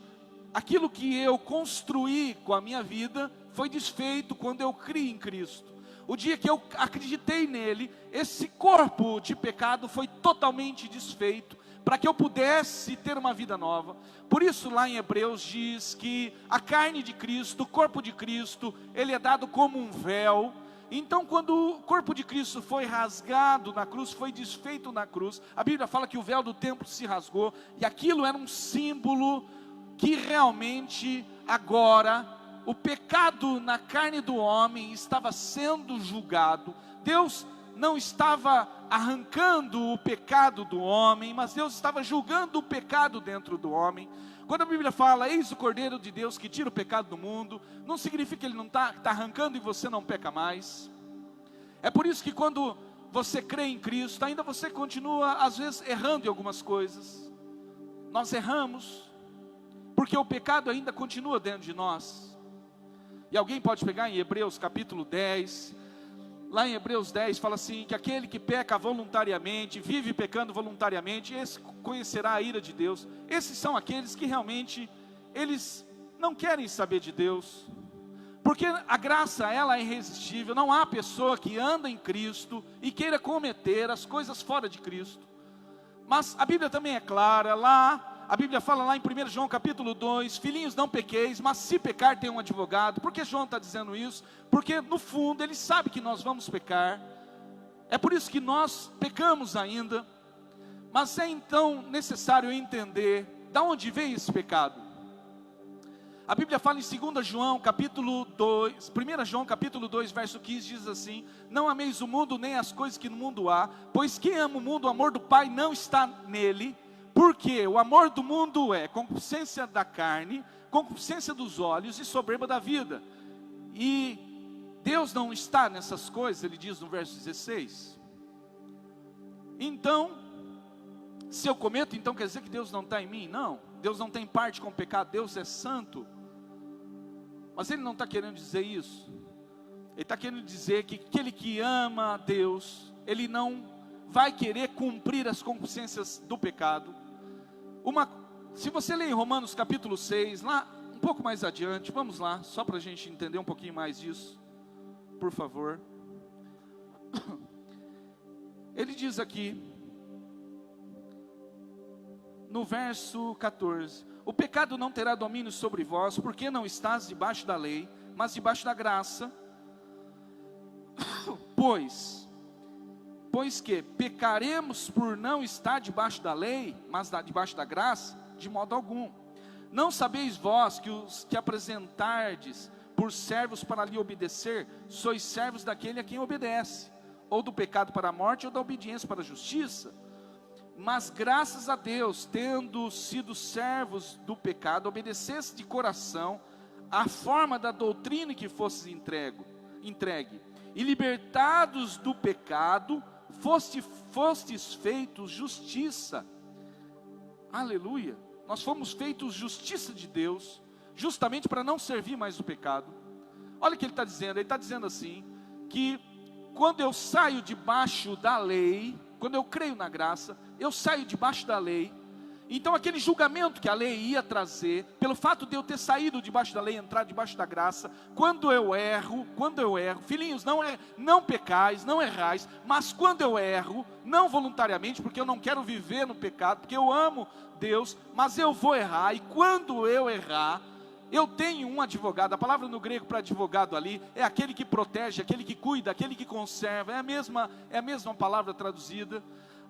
aquilo que eu construí com a minha vida foi desfeito quando eu criei em Cristo. O dia que eu acreditei nele, esse corpo de pecado foi totalmente desfeito, para que eu pudesse ter uma vida nova. Por isso lá em Hebreus diz que a carne de Cristo, o corpo de Cristo, ele é dado como um véu. Então quando o corpo de Cristo foi rasgado na cruz, foi desfeito na cruz, a Bíblia fala que o véu do templo se rasgou, e aquilo era um símbolo que realmente agora o pecado na carne do homem estava sendo julgado. Deus não estava arrancando o pecado do homem, mas Deus estava julgando o pecado dentro do homem. Quando a Bíblia fala, eis o Cordeiro de Deus que tira o pecado do mundo, não significa que Ele não está arrancando e você não peca mais. É por isso que quando você crê em Cristo, ainda você continua às vezes errando em algumas coisas. Nós erramos, porque o pecado ainda continua dentro de nós. E alguém pode pegar em Hebreus capítulo 10, lá em Hebreus 10 fala assim, que aquele que peca voluntariamente, vive pecando voluntariamente, esse conhecerá a ira de Deus. Esses são aqueles que realmente, eles não querem saber de Deus, porque a graça, ela é irresistível. Não há pessoa que anda em Cristo e queira cometer as coisas fora de Cristo. Mas a Bíblia também é clara, a Bíblia fala lá em 1 João capítulo 2, filhinhos, não pequeis, mas se pecar tem um advogado. Por que João está dizendo isso? Porque no fundo ele sabe que nós vamos pecar, é por isso que nós pecamos ainda. Mas é então necessário entender de onde veio esse pecado. A Bíblia fala em 2 João capítulo 2, 1 João capítulo 2 verso 15 diz assim, não ameis o mundo nem as coisas que no mundo há, pois quem ama o mundo, o amor do Pai não está nele. Porque o amor do mundo é concupiscência da carne, concupiscência dos olhos e soberba da vida. E Deus não está nessas coisas, ele diz no verso 16. Então, se eu cometo, então quer dizer que Deus não está em mim? Não, Deus não tem parte com o pecado, Deus é santo. Mas ele não está querendo dizer isso. Ele está querendo dizer que aquele que ama a Deus, ele não vai querer cumprir as concupiscências do pecado. Se você ler em Romanos capítulo 6, lá um pouco mais adiante, vamos lá, só para a gente entender um pouquinho mais disso, por favor. Ele diz aqui, no verso 14, o pecado não terá domínio sobre vós, porque não estás debaixo da lei, mas debaixo da graça. Pois que pecaremos por não estar debaixo da lei, mas debaixo da graça? De modo algum. Não sabeis vós que os que apresentardes por servos para lhe obedecer, sois servos daquele a quem obedece, ou do pecado para a morte, ou da obediência para a justiça? Mas graças a Deus, tendo sido servos do pecado, obedecesse de coração a forma da doutrina que fostes entregue, e libertados do pecado, fostes feitos justiça. Aleluia. Nós fomos feitos justiça de Deus, justamente para não servir mais o pecado. Olha o que ele está dizendo. Ele está dizendo assim, que quando eu saio debaixo da lei, quando eu creio na graça, eu saio debaixo da lei, Então aquele julgamento que a lei ia trazer, pelo fato de eu ter saído debaixo da lei, entrar debaixo da graça, quando eu erro, filhinhos, não pecais, não errais, mas quando eu erro, não voluntariamente, porque eu não quero viver no pecado, porque eu amo Deus, mas eu vou errar, e quando eu errar, eu tenho um advogado. A palavra no grego para advogado ali, é aquele que protege, aquele que cuida, aquele que conserva, é a mesma palavra traduzida.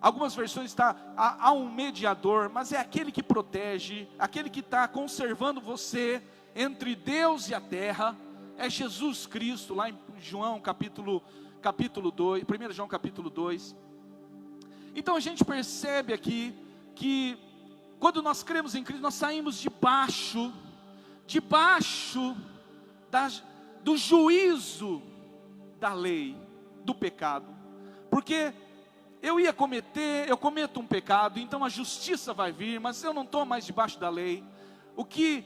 Algumas versões há um mediador, mas é aquele que protege, aquele que está conservando você entre Deus e a terra, é Jesus Cristo, lá em João capítulo 2, 1 João capítulo 2. Então a gente percebe aqui, que quando nós cremos em Cristo, nós saímos debaixo do juízo da lei, do pecado, porque eu cometo um pecado, então a justiça vai vir, mas eu não estou mais debaixo da lei. O que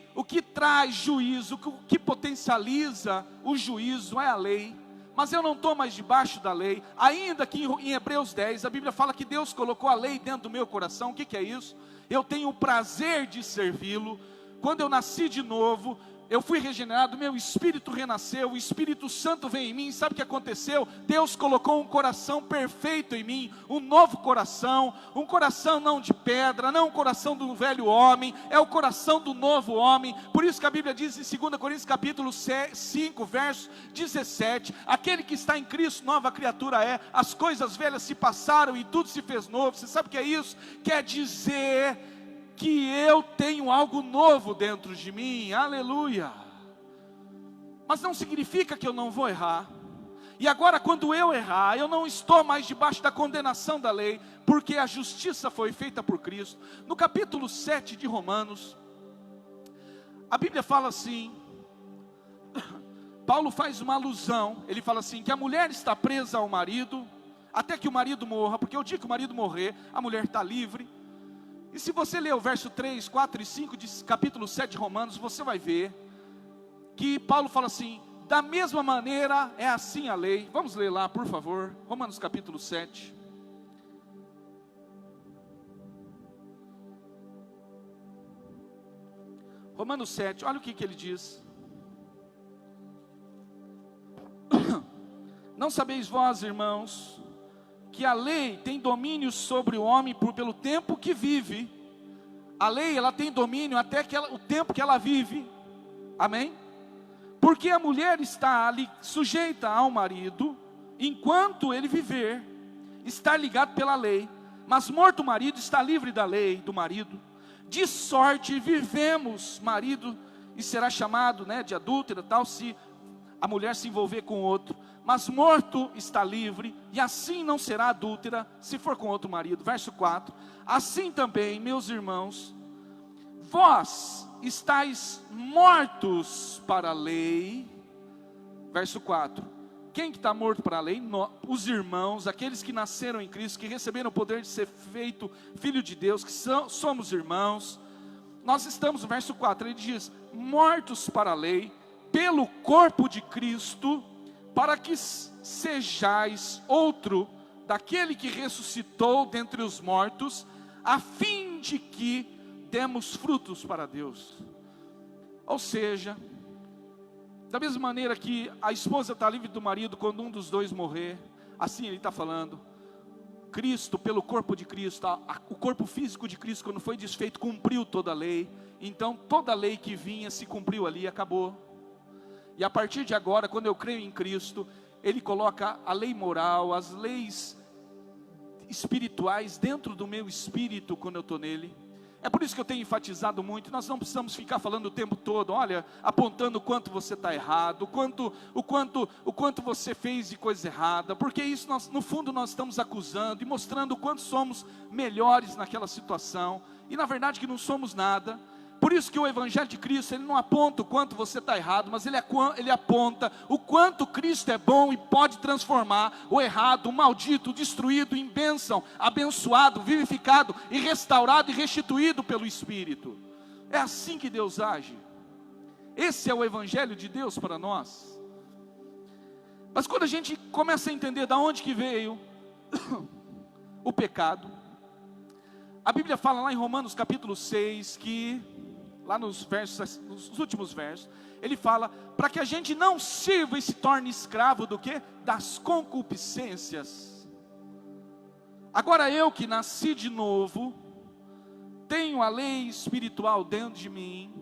traz juízo, o que potencializa o juízo é a lei, mas eu não estou mais debaixo da lei, ainda que em Hebreus 10, a Bíblia fala que Deus colocou a lei dentro do meu coração. O que é isso? Eu tenho o prazer de servi-lo. Quando eu nasci de novo, eu fui regenerado, meu espírito renasceu, o Espírito Santo veio em mim. Sabe o que aconteceu? Deus colocou um coração perfeito em mim, um novo coração, um coração não de pedra, não um coração do velho homem, é o coração do novo homem. Por isso que a Bíblia diz em 2 Coríntios capítulo 5, verso 17, aquele que está em Cristo, nova criatura é, as coisas velhas se passaram e tudo se fez novo. Você sabe o que é isso? Quer dizer que eu tenho algo novo dentro de mim, aleluia. Mas não significa que eu não vou errar. E agora, quando eu errar, eu não estou mais debaixo da condenação da lei, porque a justiça foi feita por Cristo. No capítulo 7 de Romanos, a Bíblia fala assim, Paulo faz uma alusão, ele fala assim, que a mulher está presa ao marido, até que o marido morra, porque o dia que o marido morrer, a mulher está livre. E se você ler o verso 3, 4 e 5 de capítulo 7 de Romanos, você vai ver que Paulo fala assim, da mesma maneira é assim a lei. Vamos ler lá, por favor, Romanos capítulo 7. Romanos 7, olha o que ele diz. Não sabeis vós, irmãos, que a lei tem domínio sobre o homem pelo tempo que vive. A lei, ela tem domínio até o tempo que ela vive. Amém? Porque a mulher está ali sujeita ao marido, enquanto ele viver, está ligado pela lei. Mas morto o marido, está livre da lei do marido. De sorte vivemos, marido, e será chamado, de adúltera, tal, se a mulher se envolver com outro. Mas morto está livre, e assim não será adúltera, se for com outro marido. Verso 4, assim também, meus irmãos, vós estáis mortos para a lei. Verso 4, quem que está morto para a lei? Os irmãos, aqueles que nasceram em Cristo, que receberam o poder de ser feito filho de Deus, que somos irmãos. Nós estamos, no verso 4, ele diz, mortos para a lei, pelo corpo de Cristo, para que sejais outro daquele que ressuscitou dentre os mortos, a fim de que demos frutos para Deus. Ou seja, da mesma maneira que a esposa está livre do marido quando um dos dois morrer, assim ele está falando, Cristo, pelo corpo de Cristo, o corpo físico de Cristo, quando foi desfeito, cumpriu toda a lei. Então toda a lei que vinha se cumpriu ali, acabou. E a partir de agora, quando eu creio em Cristo, Ele coloca a lei moral, as leis espirituais dentro do meu espírito quando eu estou nele. É por isso que eu tenho enfatizado muito, nós não precisamos ficar falando o tempo todo, olha, apontando o quanto você está errado, o quanto você fez de coisa errada, porque isso no fundo nós estamos acusando e mostrando o quanto somos melhores naquela situação, e na verdade que não somos nada. Por isso que o Evangelho de Cristo, ele não aponta o quanto você está errado, mas ele aponta o quanto Cristo é bom e pode transformar o errado, o maldito, o destruído em bênção, abençoado, vivificado e restaurado e restituído pelo Espírito. É assim que Deus age. Esse é o Evangelho de Deus para nós. Mas quando a gente começa a entender de onde que veio o pecado, A Bíblia fala lá em Romanos capítulo 6, que lá nos últimos versos, ele fala, para que a gente não sirva e se torne escravo do quê? Das concupiscências. Agora eu que nasci de novo, tenho a lei espiritual dentro de mim.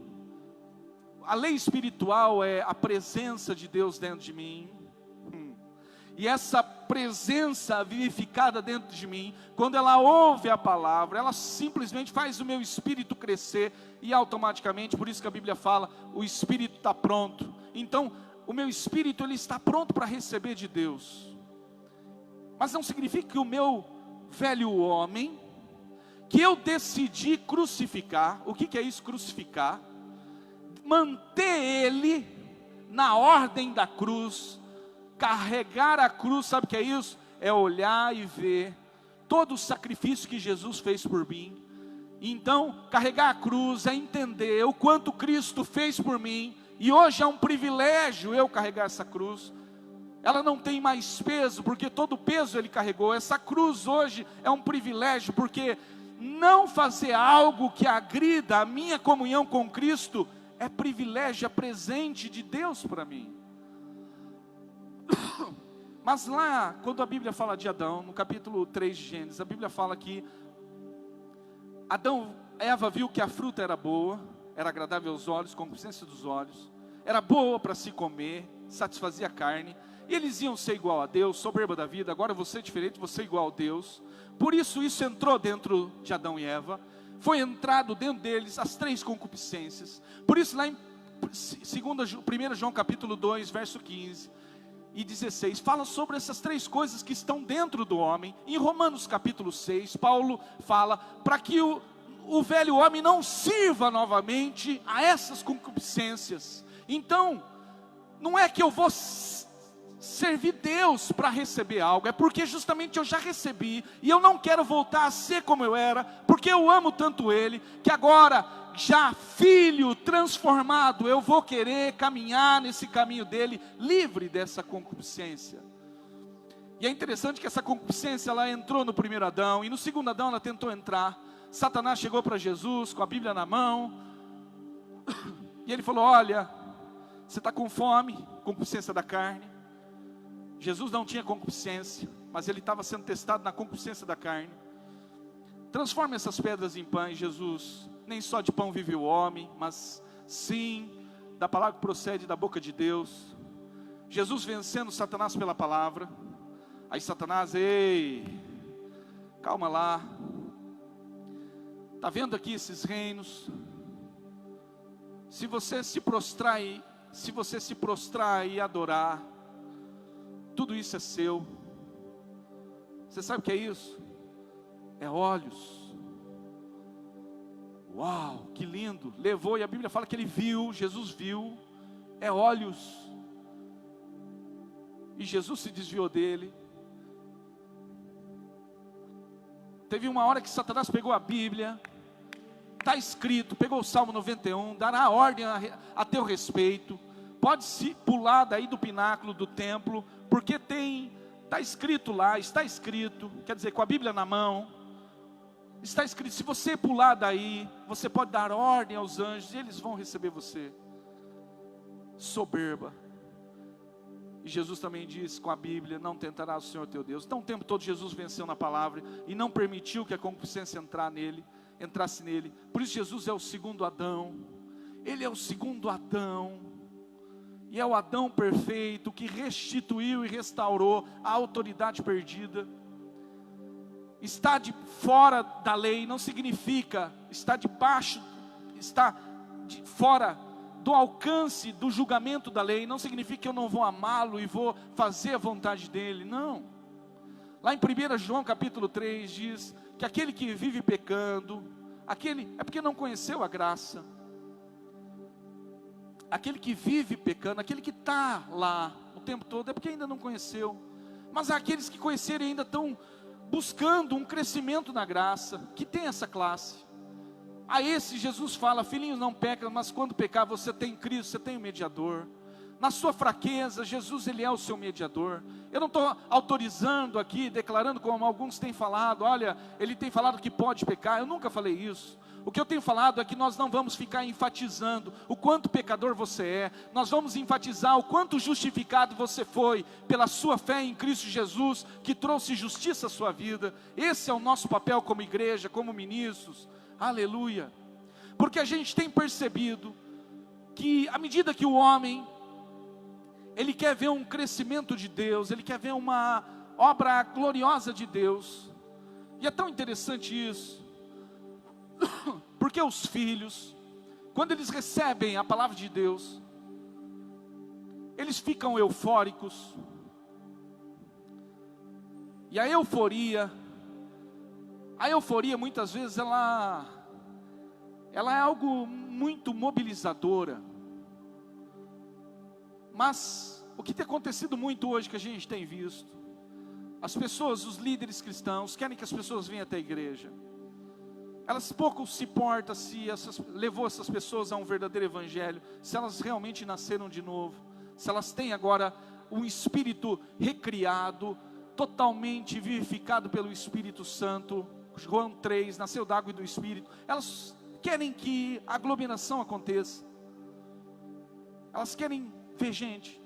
A lei espiritual é a presença de Deus dentro de mim. E essa presença vivificada dentro de mim, quando ela ouve a palavra, ela simplesmente faz o meu espírito crescer, e automaticamente, por isso que a Bíblia fala, o espírito está pronto. Então, o meu espírito, ele está pronto para receber de Deus. Mas não significa que o meu velho homem, que eu decidi crucificar, o que é isso, crucificar? Manter ele na ordem da cruz. Carregar a cruz, sabe o que é isso? É olhar e ver todo o sacrifício que Jesus fez por mim. Então, carregar a cruz é entender o quanto Cristo fez por mim. E hoje é um privilégio eu carregar essa cruz. Ela não tem mais peso, porque todo o peso Ele carregou. Essa cruz hoje é um privilégio, porque não fazer algo que agrida a minha comunhão com Cristo é privilégio, é presente de Deus para mim. Mas lá, quando a Bíblia fala de Adão, no capítulo 3 de Gênesis, a Bíblia fala que Eva viu que a fruta era boa, era agradável aos olhos, concupiscência dos olhos, era boa para se comer, satisfazia a carne, e eles iam ser igual a Deus, soberba da vida. Agora você é diferente, você é igual a Deus. Por isso entrou dentro de Adão e Eva, foi entrado dentro deles as 3 concupiscências. Por isso lá em 1 João capítulo 2, verso 15 e 16, fala sobre essas 3 coisas que estão dentro do homem. Em Romanos capítulo 6, Paulo fala para que o velho homem não sirva novamente a essas concupiscências. Então, não é que eu vou servir Deus para receber algo, é porque justamente eu já recebi, e eu não quero voltar a ser como eu era, porque eu amo tanto Ele, que agora, já filho transformado, eu vou querer caminhar nesse caminho dele, livre dessa concupiscência. E é interessante que essa concupiscência, ela entrou no primeiro Adão, e no segundo Adão ela tentou entrar. Satanás chegou para Jesus com a Bíblia na mão, e ele falou, olha, você está com fome, concupiscência da carne. Jesus não tinha concupiscência, mas ele estava sendo testado na concupiscência da carne. Transforma essas pedras em pães, Jesus. Nem só de pão vive o homem, mas sim da palavra que procede da boca de Deus. Jesus vencendo Satanás pela palavra. Aí Satanás, ei, calma lá. Está vendo aqui esses reinos? Se você se prostrar e adorar, tudo isso é seu. Você sabe o que é isso? É olhos. Uau, que lindo. Levou, e a Bíblia fala que ele viu, Jesus viu. É olhos. E Jesus se desviou dele. Teve uma hora que Satanás pegou a Bíblia, está escrito, pegou o Salmo 91, dará ordem a teu respeito. Pode se pular daí do pináculo do templo, porque está escrito lá, está escrito, quer dizer, com a Bíblia na mão, está escrito, se você pular daí, você pode dar ordem aos anjos, e eles vão receber você. Soberba. E Jesus também diz com a Bíblia, não tentarás o Senhor teu Deus. Então o tempo todo Jesus venceu na palavra, e não permitiu que a concupiscência entrasse nele. Por isso Jesus é o segundo Adão. Ele é o segundo Adão. E é o Adão perfeito que restituiu e restaurou a autoridade perdida. Está de fora da lei não significa está debaixo, está de fora do alcance do julgamento da lei. Não significa que eu não vou amá-lo e vou fazer a vontade dele. Não. Lá em 1 João capítulo 3 diz que aquele que vive pecando, é porque não conheceu a graça. Aquele que vive pecando, aquele que está lá o tempo todo, é porque ainda não conheceu. Mas aqueles que conheceram ainda estão buscando um crescimento na graça, que tem essa classe. A esse Jesus fala, filhinhos, não pecam, mas quando pecar você tem Cristo, você tem um mediador. na sua fraqueza, Jesus ele é o seu mediador. Eu não estou autorizando aqui, declarando como alguns têm falado, olha, ele tem falado que pode pecar, eu nunca falei isso. O que eu tenho falado é que nós não vamos ficar enfatizando o quanto pecador você é, nós vamos enfatizar o quanto justificado você foi, pela sua fé em Cristo Jesus, que trouxe justiça à sua vida. Esse é o nosso papel como igreja, como ministros, aleluia, porque a gente tem percebido, que à medida que o homem, ele quer ver um crescimento de Deus, ele quer ver uma obra gloriosa de Deus, e é tão interessante isso, porque os filhos, quando eles recebem a palavra de Deus, eles ficam eufóricos, e a euforia muitas vezes ela é algo muito mobilizadora, mas o que tem acontecido muito hoje, que a gente tem visto, as pessoas, os líderes cristãos, querem que as pessoas venham até a igreja, elas pouco se importam se levou essas pessoas a um verdadeiro evangelho, se elas realmente nasceram de novo, se elas têm agora um espírito recriado, totalmente vivificado pelo Espírito Santo. João 3, nasceu da água e do Espírito. Elas querem que a aglomeração aconteça, elas querem ver gente.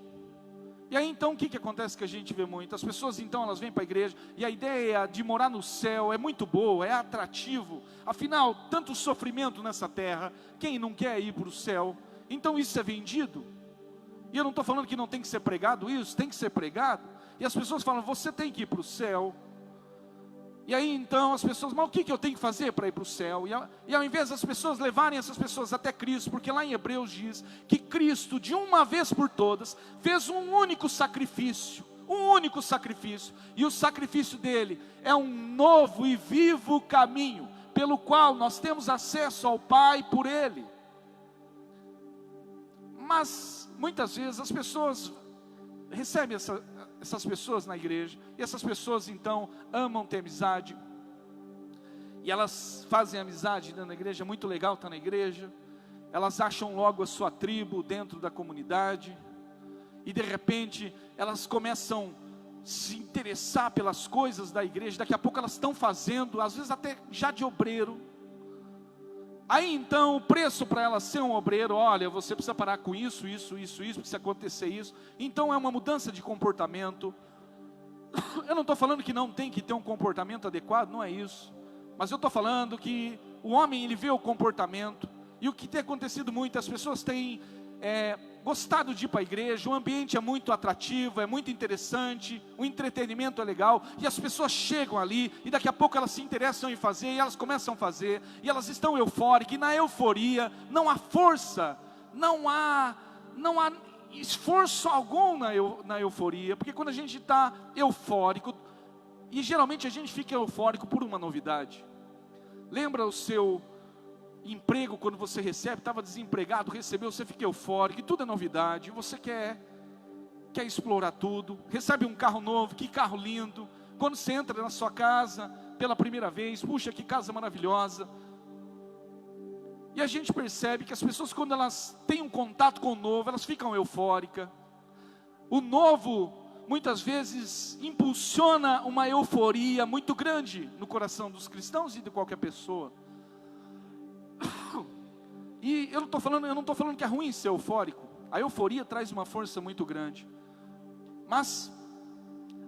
E aí então o que acontece, que a gente vê muito? As pessoas então elas vêm para a igreja, e a ideia de morar no céu é muito boa, é atrativo. Afinal, tanto sofrimento nessa terra, quem não quer ir para o céu? Então isso é vendido. E eu não estou falando que não tem que ser pregado isso, tem que ser pregado. E as pessoas falam, você tem que ir para o céu. E aí então as pessoas, mas o que eu tenho que fazer para ir para o céu? E ao invés das pessoas levarem essas pessoas até Cristo, porque lá em Hebreus diz que Cristo, de uma vez por todas, fez um único sacrifício, e o sacrifício dele é um novo e vivo caminho, pelo qual nós temos acesso ao Pai por ele. Mas muitas vezes as pessoas recebem essas pessoas na igreja, e essas pessoas então amam ter amizade, e elas fazem amizade dentro da igreja, é muito legal estar na igreja, elas acham logo a sua tribo dentro da comunidade, e de repente elas começam a se interessar pelas coisas da igreja, daqui a pouco elas estão fazendo, às vezes até já de obreiro. Aí então o preço para ela ser um obreiro, olha, você precisa parar com isso, precisa acontecer isso. Então é uma mudança de comportamento. Eu não estou falando que não tem que ter um comportamento adequado, não é isso. Mas eu estou falando que o homem, ele vê o comportamento. E o que tem acontecido muito, as pessoas têm gostado de ir para a igreja, o ambiente é muito atrativo, é muito interessante, o entretenimento é legal, e as pessoas chegam ali, e daqui a pouco elas se interessam em fazer, e elas começam a fazer, e elas estão eufóricas, e na euforia não há força, não há esforço algum na euforia, porque quando a gente está eufórico, e geralmente a gente fica eufórico por uma novidade. Lembra o seu emprego, quando você recebe, estava desempregado, recebeu, você fica eufórico, e tudo é novidade, você quer explorar tudo, recebe um carro novo, que carro lindo, quando você entra na sua casa, pela primeira vez, puxa, que casa maravilhosa, e a gente percebe que as pessoas, quando elas têm um contato com o novo, elas ficam eufóricas. O novo, muitas vezes, impulsiona uma euforia muito grande no coração dos cristãos e de qualquer pessoa. E eu não estou falando que é ruim ser eufórico. A euforia traz uma força muito grande. Mas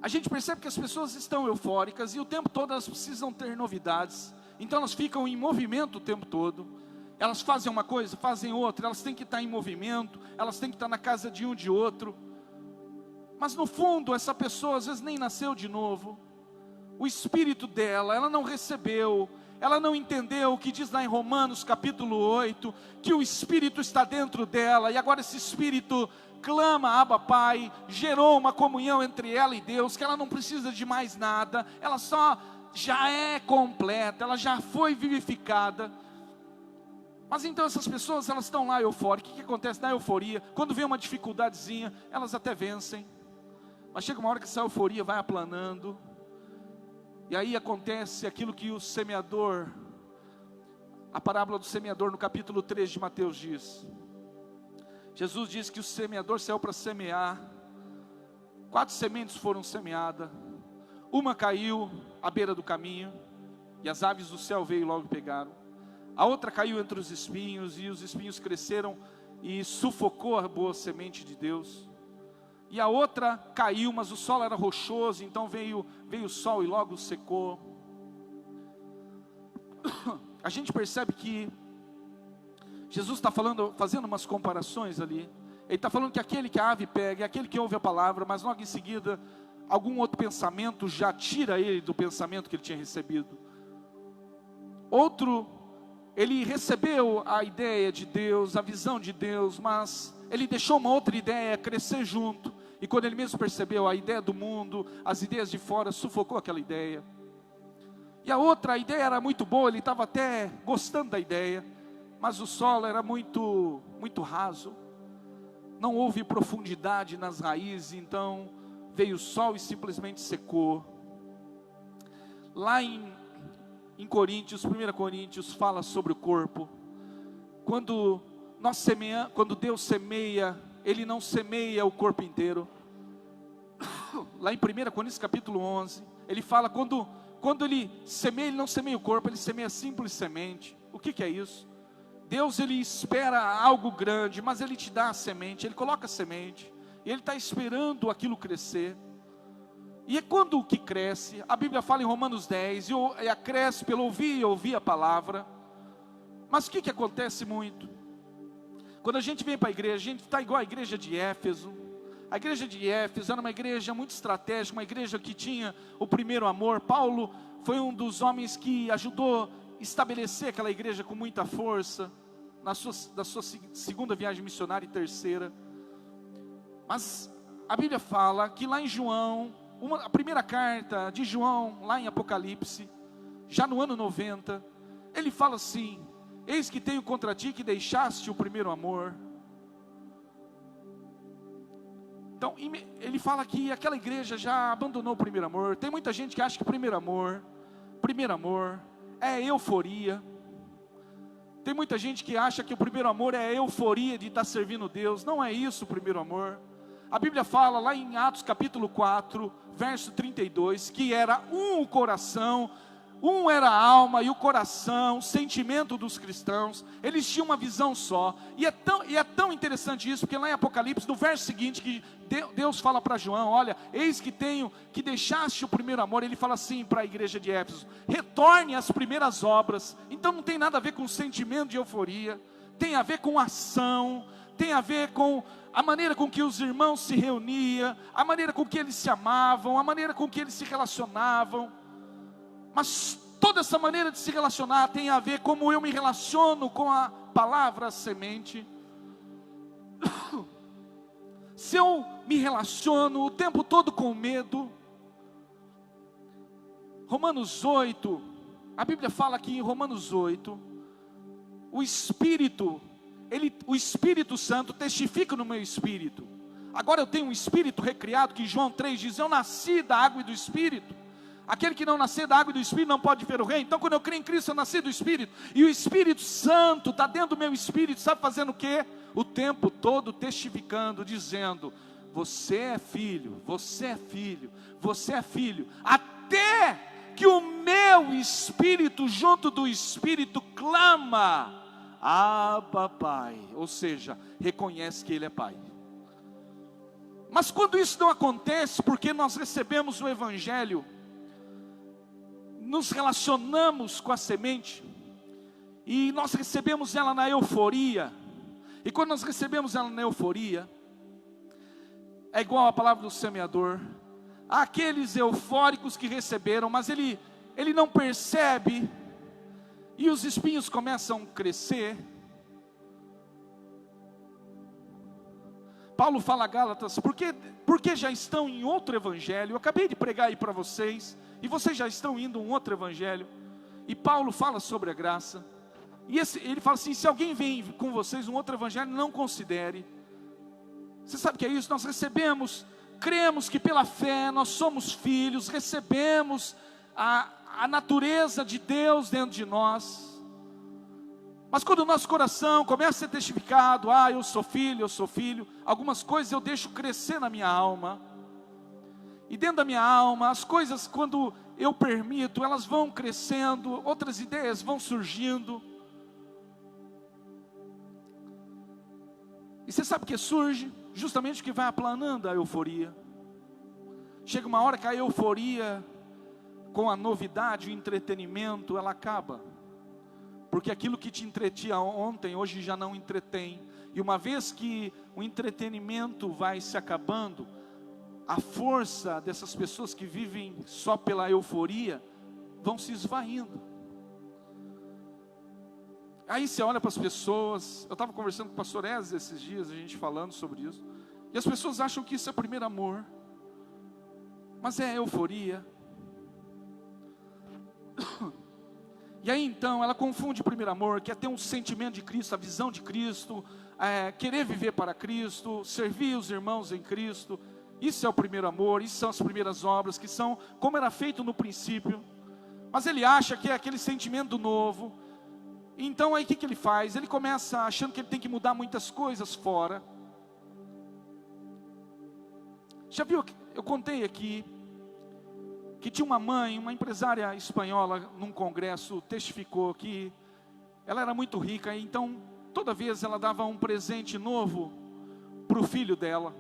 a gente percebe que as pessoas estão eufóricas e o tempo todo elas precisam ter novidades. Então elas ficam em movimento o tempo todo. Elas fazem uma coisa, fazem outra. Elas têm que estar em movimento. Elas têm que estar na casa de um de outro. Mas no fundo essa pessoa às vezes nem nasceu de novo. O espírito dela, ela não recebeu, ela não entendeu o que diz lá em Romanos capítulo 8, que o Espírito está dentro dela, e agora esse Espírito clama, Abba Pai, gerou uma comunhão entre ela e Deus, que ela não precisa de mais nada, ela só já é completa, ela já foi vivificada. Mas então essas pessoas, elas estão lá eufóricas. O que acontece na euforia? Quando vem uma dificuldadezinha, elas até vencem, mas chega uma hora que essa euforia vai aplanando, e aí acontece aquilo que o semeador, a parábola do semeador no capítulo 3 de Mateus diz. Jesus disse que o semeador saiu para semear. 4 sementes foram semeadas. Uma caiu à beira do caminho, e as aves do céu veio e logo pegaram. A outra caiu entre os espinhos, e os espinhos cresceram e sufocou a boa semente de Deus. E a outra caiu, mas o solo era rochoso, então veio o sol e logo secou. A gente percebe que Jesus está fazendo umas comparações ali. Ele está falando que aquele que a ave pega é aquele que ouve a palavra, mas logo em seguida, algum outro pensamento já tira ele do pensamento que ele tinha recebido. Outro, ele recebeu a ideia de Deus, a visão de Deus, mas ele deixou uma outra ideia crescer junto. E quando ele mesmo percebeu a ideia do mundo, as ideias de fora, sufocou aquela ideia. E a outra, a ideia era muito boa, ele estava até gostando da ideia, mas o solo era muito raso. Não houve profundidade nas raízes, então veio o sol e simplesmente secou. Lá em Coríntios, 1 Coríntios fala sobre o corpo. Quando Deus semeia, Ele não semeia o corpo inteiro. Lá em 1 Coríntios capítulo 11, ele fala, quando Ele semeia, Ele não semeia o corpo, Ele semeia simples semente. O que é isso? Deus, Ele espera algo grande, mas Ele te dá a semente, Ele coloca a semente, e Ele está esperando aquilo crescer. E é quando que cresce, a Bíblia fala em Romanos 10, e cresce pelo ouvir e ouvir a palavra. Mas o que acontece muito? Quando a gente vem para a igreja, a gente está igual a igreja de Éfeso. A igreja de Éfeso era uma igreja muito estratégica, uma igreja que tinha o primeiro amor. Paulo foi um dos homens que ajudou estabelecer aquela igreja com muita força, da sua segunda viagem missionária e terceira. Mas a Bíblia fala que lá em João, a primeira carta de João, lá em Apocalipse, já no ano 90, ele fala assim: eis que tenho contra ti que deixaste o primeiro amor. Então ele fala que aquela igreja já abandonou o primeiro amor. Tem muita gente que acha que primeiro amor é euforia. Tem muita gente que acha que o primeiro amor é a euforia de estar servindo Deus. Não é isso o primeiro amor. A Bíblia fala lá em Atos capítulo 4, verso 32, que era o coração, era a alma e o coração, o sentimento dos cristãos. Eles tinham uma visão só. E é tão interessante isso, porque lá em Apocalipse, no verso seguinte, que Deus fala para João: olha, eis que deixaste o primeiro amor. Ele fala assim para a igreja de Éfeso: retorne às primeiras obras. Então não tem nada a ver com sentimento de euforia, tem a ver com ação, tem a ver com a maneira com que os irmãos se reuniam, a maneira com que eles se amavam, a maneira com que eles se relacionavam. Mas toda essa maneira de se relacionar tem a ver como eu me relaciono com a palavra semente. Se eu me relaciono o tempo todo com medo, Romanos 8, a Bíblia fala aqui em Romanos 8, o Espírito Santo testifica no meu espírito. Agora eu tenho um espírito recriado, que João 3 diz: eu nasci da água e do Espírito. Aquele que não nascer da água e do Espírito não pode ver o reino. Então quando eu creio em Cristo, eu nasci do Espírito. E o Espírito Santo está dentro do meu espírito, sabe fazendo o quê? O tempo todo testificando, dizendo: você é filho, você é filho, você é filho. Até que o meu espírito junto do Espírito clama: Abba, Pai. Ou seja, reconhece que Ele é Pai. Mas quando isso não acontece, porque nós recebemos o Evangelho, nos relacionamos com a semente, e nós recebemos ela na euforia, e quando nós recebemos ela na euforia, é igual a palavra do semeador. Há aqueles eufóricos que receberam, mas ele não percebe, e os espinhos começam a crescer. Paulo fala a Gálatas: porque já estão em outro evangelho. Eu acabei de pregar aí para vocês, e vocês já estão indo a um outro evangelho. E Paulo fala sobre a graça, e ele fala assim: se alguém vem com vocês um outro evangelho, não considere. Você sabe o que é isso? Nós recebemos, cremos que pela fé nós somos filhos, recebemos a natureza de Deus dentro de nós. Mas quando o nosso coração começa a ser testificado, eu sou filho, algumas coisas eu deixo crescer na minha alma. E dentro da minha alma, as coisas, quando eu permito, elas vão crescendo, outras ideias vão surgindo. E você sabe o que surge? Justamente o que vai aplanando a euforia. Chega uma hora que a euforia, com a novidade, o entretenimento, ela acaba. Porque aquilo que te entretinha ontem, hoje já não entretém. E uma vez que o entretenimento vai se acabando, a força dessas pessoas que vivem só pela euforia, vão se esvaindo. Aí você olha para as pessoas, eu estava conversando com o pastor Ezra esses dias, a gente falando sobre isso, e as pessoas acham que isso é primeiro amor, mas é euforia. E aí então ela confunde o primeiro amor, que é ter um sentimento de Cristo, a visão de Cristo, querer viver para Cristo, servir os irmãos em Cristo. Isso é o primeiro amor, isso são as primeiras obras, que são como era feito no princípio. Mas ele acha que é aquele sentimento novo. Então aí o que ele faz? Ele começa achando que ele tem que mudar muitas coisas fora. Já viu, eu contei aqui, que tinha uma mãe, uma empresária espanhola, num congresso, testificou que ela era muito rica, e então toda vez ela dava um presente novo para o filho dela.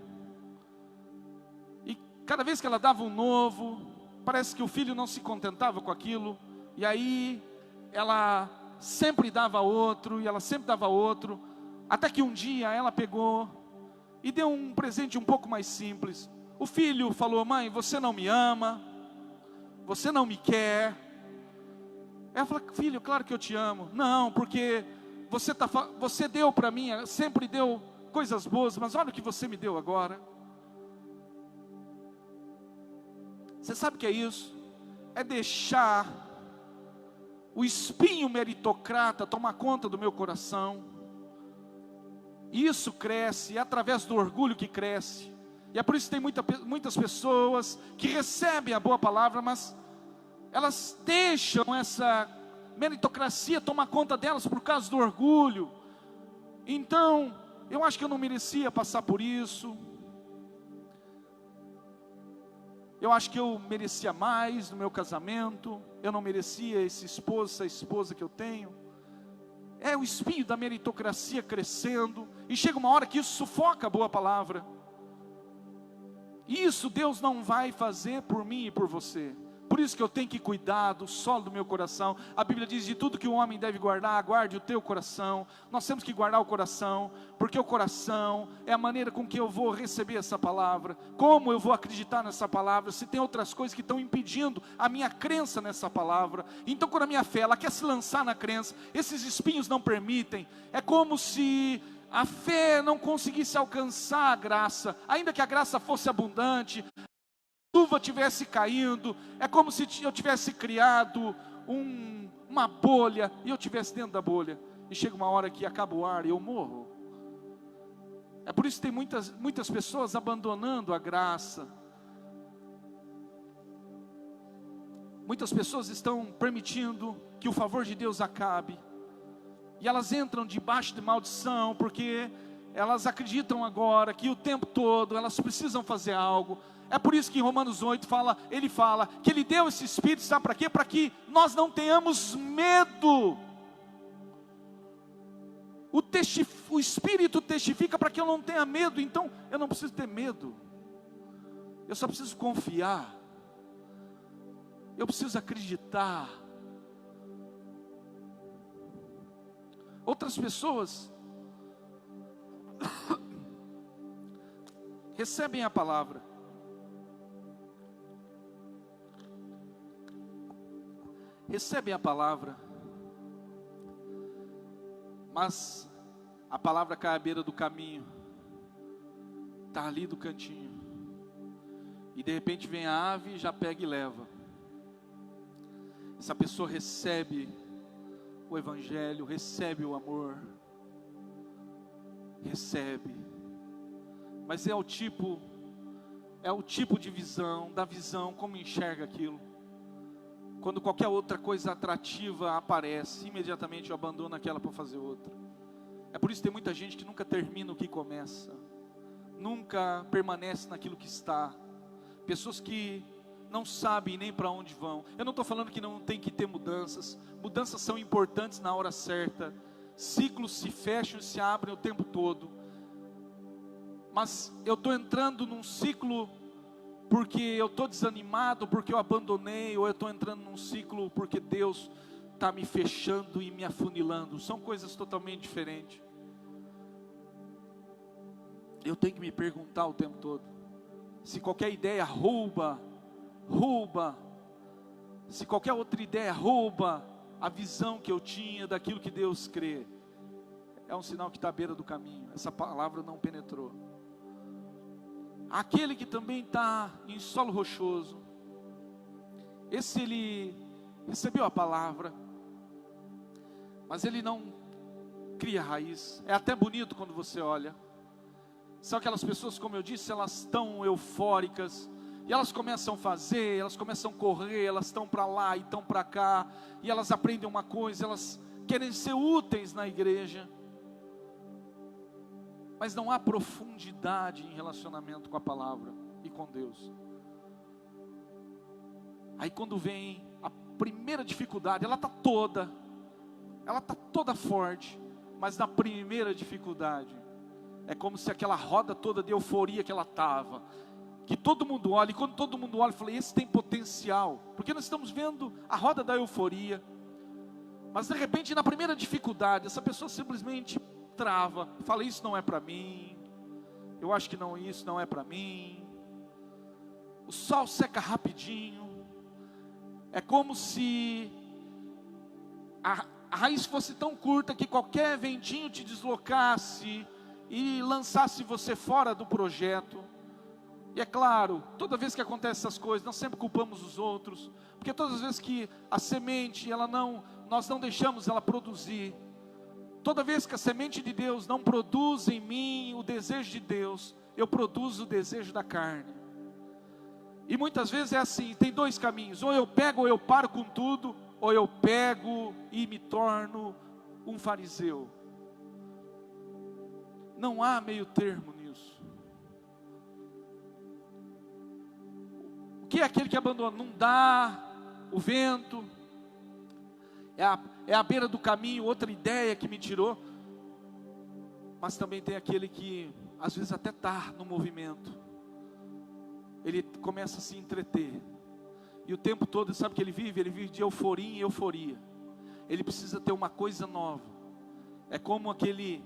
E cada vez que ela dava um novo, parece que o filho não se contentava com aquilo, e aí ela sempre dava outro, e ela sempre dava outro, até que um dia ela pegou e deu um presente um pouco mais simples. O filho falou: mãe, você não me ama, você não me quer. Ela falou: filho, claro que eu te amo. Não, porque você deu para mim, sempre deu coisas boas, mas olha o que você me deu agora. Você sabe o que é isso? É deixar o espinho meritocrata tomar conta do meu coração. E isso cresce, é através do orgulho que cresce. E é por isso que tem muitas pessoas que recebem a boa palavra, mas elas deixam essa meritocracia tomar conta delas por causa do orgulho. Então, eu acho que eu não merecia passar por isso. Eu acho que eu merecia mais no meu casamento. Eu não merecia essa esposa que eu tenho. É o espinho da meritocracia crescendo. E chega uma hora que isso sufoca a boa palavra. Isso Deus não vai fazer por mim e por você. Por isso que eu tenho que cuidar do solo do meu coração. A Bíblia diz: de tudo que o homem deve guardar, guarde o teu coração. Nós temos que guardar o coração, porque o coração é a maneira com que eu vou receber essa palavra, como eu vou acreditar nessa palavra, se tem outras coisas que estão impedindo a minha crença nessa palavra. Então quando a minha fé, ela quer se lançar na crença, esses espinhos não permitem. É como se a fé não conseguisse alcançar a graça, ainda que a graça fosse abundante, a chuva tivesse caindo, é como se eu tivesse criado uma bolha, e eu estivesse dentro da bolha, e chega uma hora que acaba o ar e eu morro. É por isso que tem muitas pessoas abandonando a graça. Muitas pessoas estão permitindo que o favor de Deus acabe, e elas entram debaixo de maldição, porque elas acreditam agora que o tempo todo elas precisam fazer algo. É por isso que em Romanos 8 ele fala que Ele deu esse Espírito, sabe para quê? Para que nós não tenhamos medo. O Espírito testifica para que eu não tenha medo. Então eu não preciso ter medo, eu só preciso confiar, eu preciso acreditar. Outras pessoas recebem a palavra, mas a palavra cai à beira do caminho, está ali do cantinho, e de repente vem a ave e já pega e leva. Essa pessoa recebe o Evangelho, recebe o amor, recebe, mas é o tipo de visão, da visão, como enxerga aquilo. Quando qualquer outra coisa atrativa aparece, imediatamente eu abandono aquela para fazer outra. É por isso que tem muita gente que nunca termina o que começa, nunca permanece naquilo que está. Pessoas que não sabem nem para onde vão. Eu não estou falando que não tem que ter mudanças. Mudanças são importantes na hora certa. Ciclos se fecham e se abrem o tempo todo. Mas eu estou entrando num ciclo porque eu estou desanimado, porque eu abandonei, ou eu estou entrando num ciclo porque Deus está me fechando e me afunilando. São coisas totalmente diferentes. Eu tenho que me perguntar o tempo todo, se qualquer ideia rouba, se qualquer outra ideia rouba a visão que eu tinha daquilo que Deus crê, é um sinal que está à beira do caminho. Essa palavra não penetrou. Aquele que também está em solo rochoso, esse ele recebeu a palavra, mas ele não cria raiz. É até bonito quando você olha. São aquelas pessoas, como eu disse, elas estão eufóricas, e elas começam a fazer, elas começam a correr, elas estão para lá e estão para cá, e elas aprendem uma coisa, elas querem ser úteis na igreja, mas não há profundidade em relacionamento com a palavra e com Deus. Aí quando vem a primeira dificuldade, ela está toda forte, mas na primeira dificuldade, é como se aquela roda toda de euforia que ela estava, que todo mundo olha, e quando todo mundo olha, eu falei, esse tem potencial, porque nós estamos vendo a roda da euforia, mas de repente na primeira dificuldade, essa pessoa simplesmente trava, fala, isso não é para mim, eu acho que não, isso não é para mim. O sol seca rapidinho, é como se a raiz fosse tão curta que qualquer ventinho te deslocasse e lançasse você fora do projeto. E é claro, toda vez que acontecem essas coisas, nós sempre culpamos os outros, porque todas as vezes que a semente, nós não deixamos ela produzir, toda vez que a semente de Deus não produz em mim o desejo de Deus, eu produzo o desejo da carne. E muitas vezes é assim, tem dois caminhos, ou eu pego ou eu paro com tudo, ou eu pego e me torno um fariseu. Não há meio termo nisso. O que é aquele que abandona? Não dá, o vento, é a beira do caminho, outra ideia que me tirou. Mas também tem aquele que às vezes até está no movimento, ele começa a se entreter, e o tempo todo, sabe o que ele vive? Ele vive de euforia em euforia. Ele precisa ter uma coisa nova. É como aquele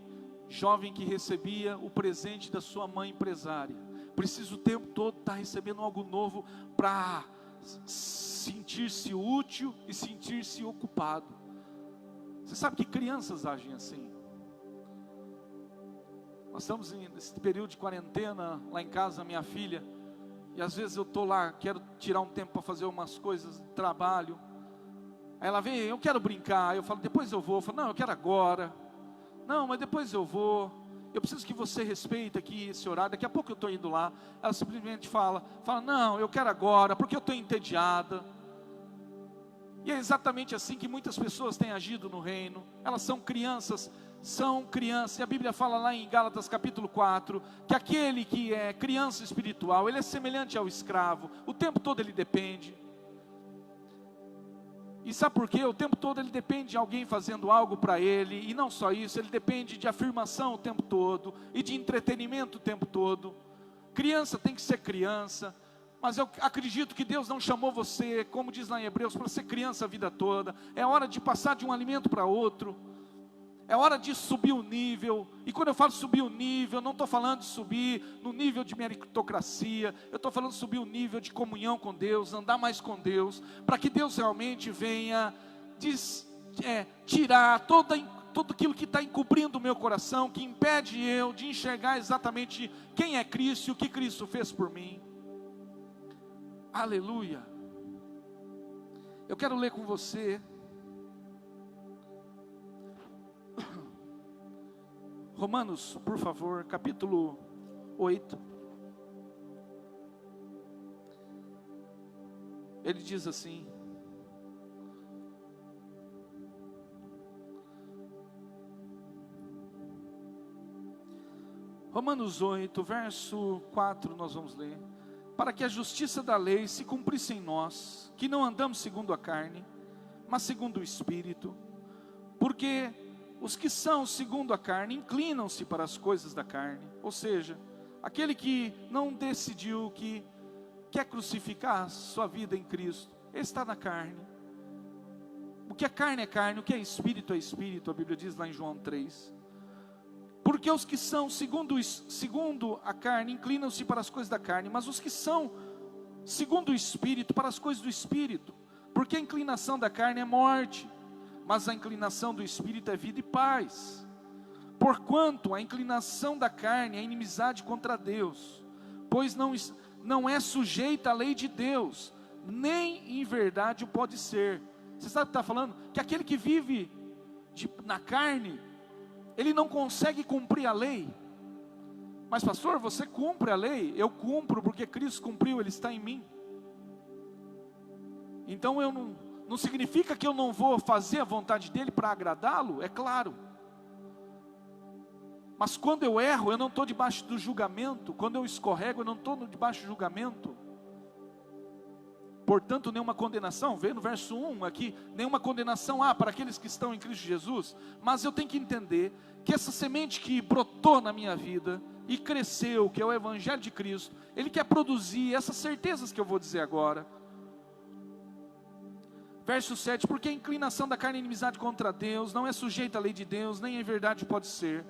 jovem que recebia o presente da sua mãe empresária, precisa o tempo todo estar recebendo algo novo para sentir-se útil e sentir-se ocupado. Você sabe que crianças agem assim. Nós estamos nesse período de quarentena lá em casa, minha filha, e às vezes eu estou lá, quero tirar um tempo para fazer umas coisas de trabalho. Aí ela vem, eu quero brincar. Aí eu falo, depois eu vou. Eu falo, não, eu quero agora. Não, mas depois eu vou. Eu preciso que você respeite aqui esse horário. Daqui a pouco eu estou indo lá. Ela simplesmente fala, não, eu quero agora, porque eu estou entediada. E é exatamente assim que muitas pessoas têm agido no reino. Elas são crianças. E a Bíblia fala lá em Gálatas capítulo 4, que aquele que é criança espiritual, ele é semelhante ao escravo, o tempo todo ele depende. E sabe por quê? O tempo todo ele depende de alguém fazendo algo para ele, e não só isso, ele depende de afirmação o tempo todo, e de entretenimento o tempo todo. Criança tem que ser criança, mas eu acredito que Deus não chamou você, como diz lá em Hebreus, para ser criança a vida toda. É hora de passar de um alimento para outro. É hora de subir o nível. E quando eu falo subir o nível, eu não estou falando de subir no nível de meritocracia. Eu estou falando de subir o nível de comunhão com Deus, andar mais com Deus, para que Deus realmente venha tirar tudo aquilo que está encobrindo o meu coração, que impede eu de enxergar exatamente quem é Cristo e o que Cristo fez por mim. Aleluia. Eu quero ler com você Romanos, por favor, capítulo 8. Ele diz assim: Romanos 8, verso 4, nós vamos ler. Para que a justiça da lei se cumprisse em nós, que não andamos segundo a carne, mas segundo o Espírito. Porque os que são segundo a carne inclinam-se para as coisas da carne. Ou seja, aquele que não decidiu que quer crucificar a sua vida em Cristo, ele está na carne. O que é carne, o que é espírito, a Bíblia diz lá em João 3. Porque os que são segundo a carne inclinam-se para as coisas da carne, mas os que são segundo o Espírito, para as coisas do Espírito. Porque a inclinação da carne é morte, mas a inclinação do Espírito é vida e paz. Porquanto a inclinação da carne é inimizade contra Deus, pois não é sujeita à lei de Deus, nem em verdade o pode ser. Você sabe o que está falando? Que aquele que vive na carne, ele não consegue cumprir a lei. Mas pastor, você cumpre a lei? Eu cumpro porque Cristo cumpriu, Ele está em mim. Então não significa que eu não vou fazer a vontade dEle para agradá-lo, é claro. Mas quando eu erro, eu não estou debaixo do julgamento. Quando eu escorrego, eu não estou debaixo do julgamento. Portanto, nenhuma condenação, vê no verso 1 aqui, nenhuma condenação há para aqueles que estão em Cristo Jesus. Mas eu tenho que entender que essa semente que brotou na minha vida e cresceu, que é o Evangelho de Cristo, ele quer produzir essas certezas que eu vou dizer agora. Verso 7, porque a inclinação da carne é inimizade contra Deus, não é sujeita à lei de Deus, nem em verdade pode ser.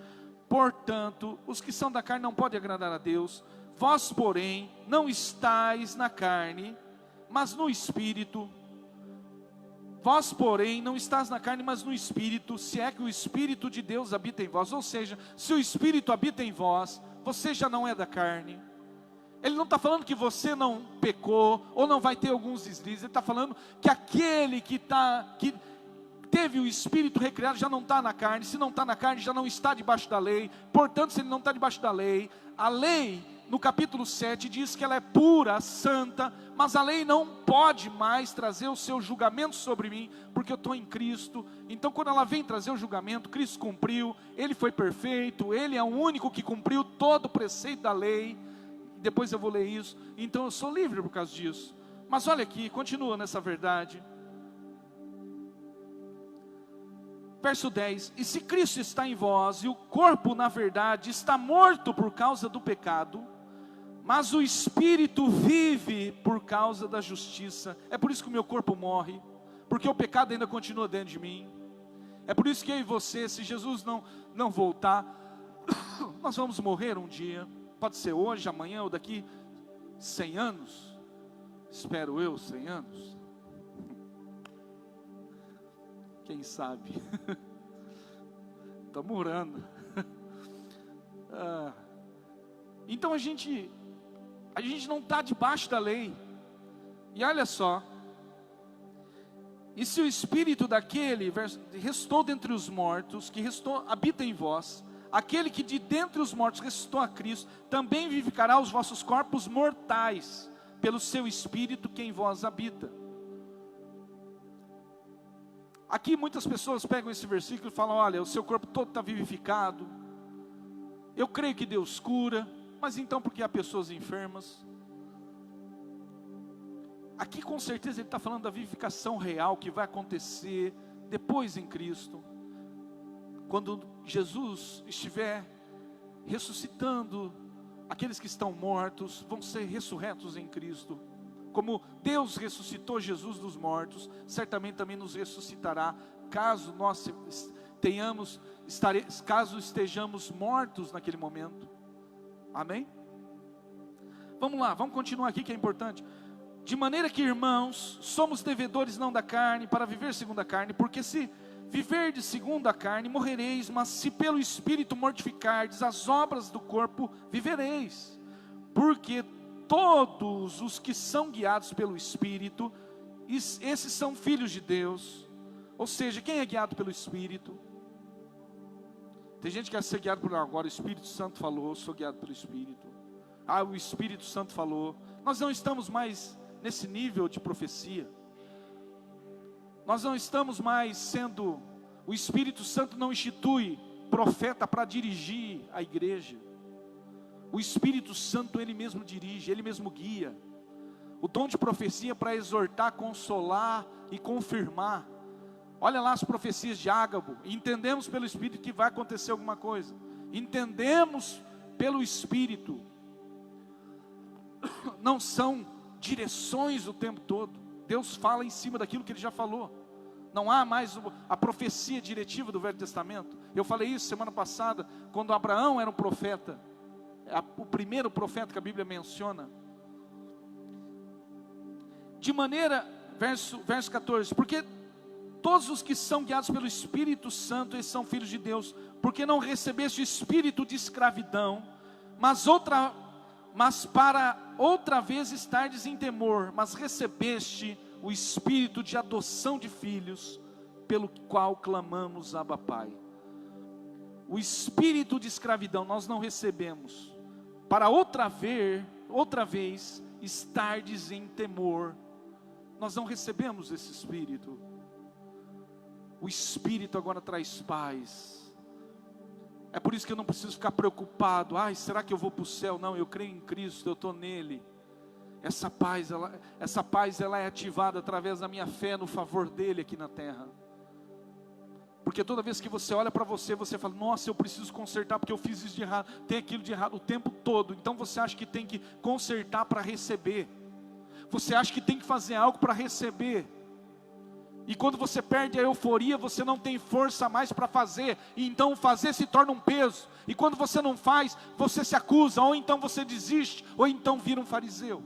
Portanto, os que são da carne não podem agradar a Deus. Vós, porém, não estáis na carne, mas no Espírito. Vós, porém, não estáis na carne, mas no Espírito, se é que o Espírito de Deus habita em vós. Ou seja, se o Espírito habita em vós, você já não é da carne. Ele não está falando que você não pecou, ou não vai ter alguns deslizes. Ele está falando que aquele que teve o Espírito recriado já não está na carne. Se não está na carne, já não está debaixo da lei. Portanto, se ele não está debaixo da lei, a lei, no capítulo 7, diz que ela é pura, santa, mas a lei não pode mais trazer o seu julgamento sobre mim, porque eu estou em Cristo. Então quando ela vem trazer o julgamento, Cristo cumpriu, Ele foi perfeito, Ele é o único que cumpriu todo o preceito da lei. Depois eu vou ler isso, então eu sou livre por causa disso. Mas olha aqui, continua nessa verdade. Verso 10, e se Cristo está em vós, e o corpo na verdade está morto por causa do pecado, mas o Espírito vive por causa da justiça. É por isso que o meu corpo morre, porque o pecado ainda continua dentro de mim. É por isso que eu e você, se Jesus não voltar, nós vamos morrer um dia. Pode ser hoje, amanhã ou daqui 100 anos. Espero eu, 100 anos. Quem sabe? Estamos orando. Então a gente não está debaixo da lei. E olha só, e se o Espírito daquele restou dentre os mortos, que habita em vós, aquele que de dentre os mortos ressuscitou a Cristo, também vivificará os vossos corpos mortais, pelo seu Espírito que em vós habita. Aqui muitas pessoas pegam esse versículo e falam, olha, o seu corpo todo está vivificado. Eu creio que Deus cura, mas então por que há pessoas enfermas? Aqui com certeza ele está falando da vivificação real que vai acontecer depois em Cristo. Quando Jesus estiver ressuscitando, aqueles que estão mortos vão ser ressurretos em Cristo. Como Deus ressuscitou Jesus dos mortos, certamente também nos ressuscitará, caso nós caso estejamos mortos naquele momento. Amém? Vamos lá, vamos continuar aqui que é importante. De maneira que, irmãos, somos devedores não da carne, para viver segundo a carne, porque se viverdes segundo a carne, morrereis, mas se pelo Espírito mortificardes as obras do corpo, vivereis. Porque todos os que são guiados pelo Espírito, esses são filhos de Deus. Ou seja, quem é guiado pelo Espírito? Tem gente que quer ser guiado por agora, o Espírito Santo falou, eu sou guiado pelo Espírito. O Espírito Santo falou. Nós não estamos mais nesse nível de profecia. Nós não estamos mais sendo, o Espírito Santo não institui profeta para dirigir a igreja. O Espírito Santo Ele mesmo dirige, Ele mesmo guia. O dom de profecia para exortar, consolar e confirmar. Olha lá as profecias de Ágabo. Entendemos pelo Espírito que vai acontecer alguma coisa. Entendemos pelo Espírito. Não são direções o tempo todo. Deus fala em cima daquilo que Ele já falou. Não há mais a profecia diretiva do Velho Testamento. Eu falei isso semana passada, quando Abraão era um profeta. O primeiro profeta que a Bíblia menciona. De maneira, verso 14, porque todos os que são guiados pelo Espírito Santo, eles são filhos de Deus, porque não recebeste o espírito de escravidão, mas para outra vez estardes em temor, mas recebeste o espírito de adoção de filhos, pelo qual clamamos Abba Pai. O espírito de escravidão nós não recebemos, para outra vez estardes em temor. Nós não recebemos esse espírito. O Espírito agora traz paz. É por isso que eu não preciso ficar preocupado. Será que eu vou para o céu? Não, eu creio em Cristo, eu estou nele. Essa paz ela é ativada através da minha fé no favor dele aqui na terra. Porque toda vez que você olha para você, você fala: nossa, eu preciso consertar porque eu fiz isso de errado, tem aquilo de errado o tempo todo. Então você acha que tem que consertar para receber. Você acha que tem que fazer algo para receber. E quando você perde a euforia, você não tem força mais para fazer. E então fazer se torna um peso. E quando você não faz, você se acusa. Ou então você desiste. Ou então vira um fariseu.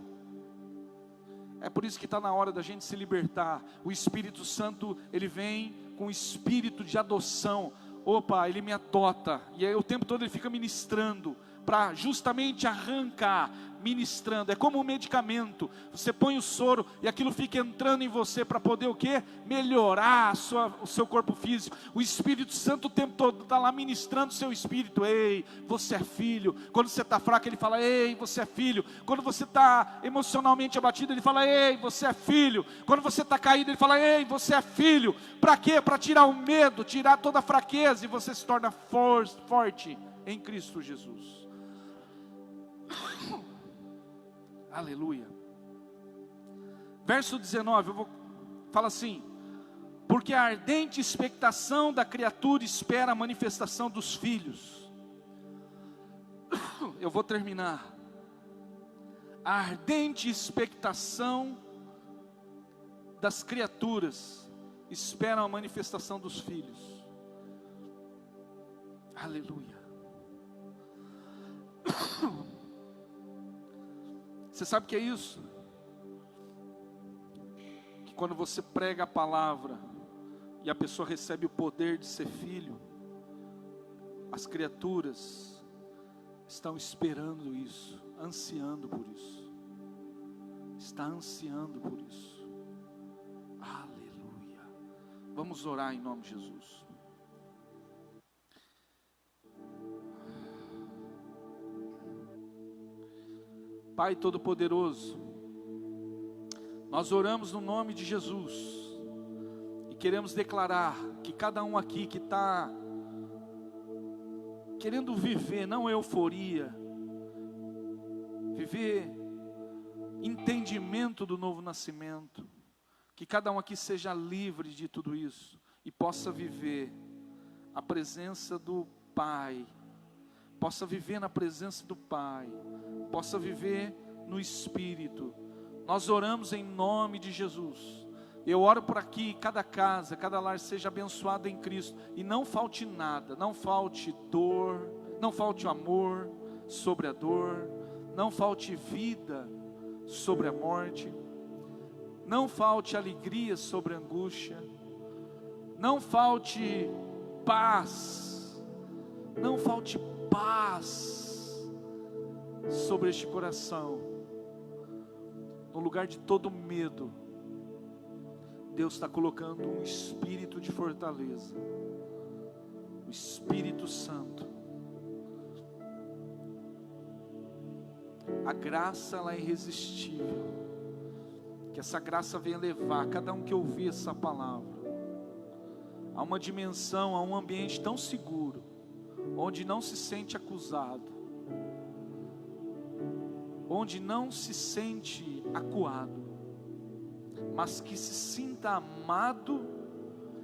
É por isso que está na hora da gente se libertar. O Espírito Santo, Ele vem com o espírito de adoção. Opa, Ele me adota. E aí o tempo todo Ele fica ministrando. Para justamente arrancar, ministrando. É como um medicamento. Você põe o soro e aquilo fica entrando em você para poder o quê? Melhorar o seu corpo físico. O Espírito Santo o tempo todo está lá ministrando o seu espírito. Ei, você é filho. Quando você está fraco, Ele fala: ei, você é filho. Quando você está emocionalmente abatido, Ele fala: ei, você é filho. Quando você está caído, Ele fala: ei, você é filho. Para quê? Para tirar o medo, tirar toda a fraqueza, e você se torna forte em Cristo Jesus. Aleluia. Verso 19, fala assim: porque a ardente expectação da criatura espera a manifestação dos filhos. Eu vou terminar. A ardente expectação das criaturas espera a manifestação dos filhos. Aleluia. Você sabe o que é isso? Que quando você prega a palavra e a pessoa recebe o poder de ser filho, as criaturas estão esperando isso, ansiando por isso. Está ansiando por isso. Aleluia. Vamos orar em nome de Jesus. Pai Todo-Poderoso, nós oramos no nome de Jesus e queremos declarar que cada um aqui que está querendo viver, não euforia, viver entendimento do novo nascimento, que cada um aqui seja livre de tudo isso e possa viver a presença do Pai, possa viver na presença do Pai, possa viver no Espírito. Nós oramos em nome de Jesus. Eu oro por aqui, cada casa, cada lar seja abençoado em Cristo, e não falte nada, não falte dor, não falte amor sobre a dor, não falte vida sobre a morte, não falte alegria sobre a angústia, não falte paz, não falte paz sobre este coração. No lugar de todo medo, Deus está colocando um espírito de fortaleza, o Espírito Santo. A graça, ela é irresistível. Que essa graça venha levar cada um que ouvir essa palavra a uma dimensão, a um ambiente tão seguro, onde não se sente acusado, onde não se sente acuado, mas que se sinta amado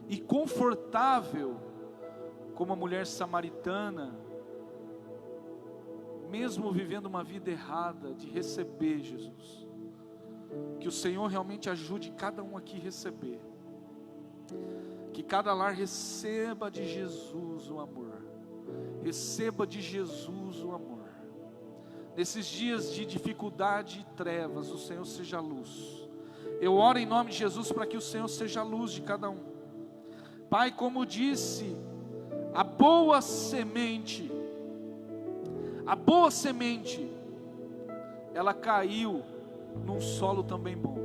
e confortável, como a mulher samaritana, mesmo vivendo uma vida errada, de receber Jesus. Que o Senhor realmente ajude cada um aqui a receber, que cada lar receba de Jesus o amor, receba de Jesus o amor. Nesses dias de dificuldade e trevas, o Senhor seja a luz. Eu oro em nome de Jesus para que o Senhor seja a luz de cada um. Pai, como disse, a boa semente, ela caiu num solo também bom.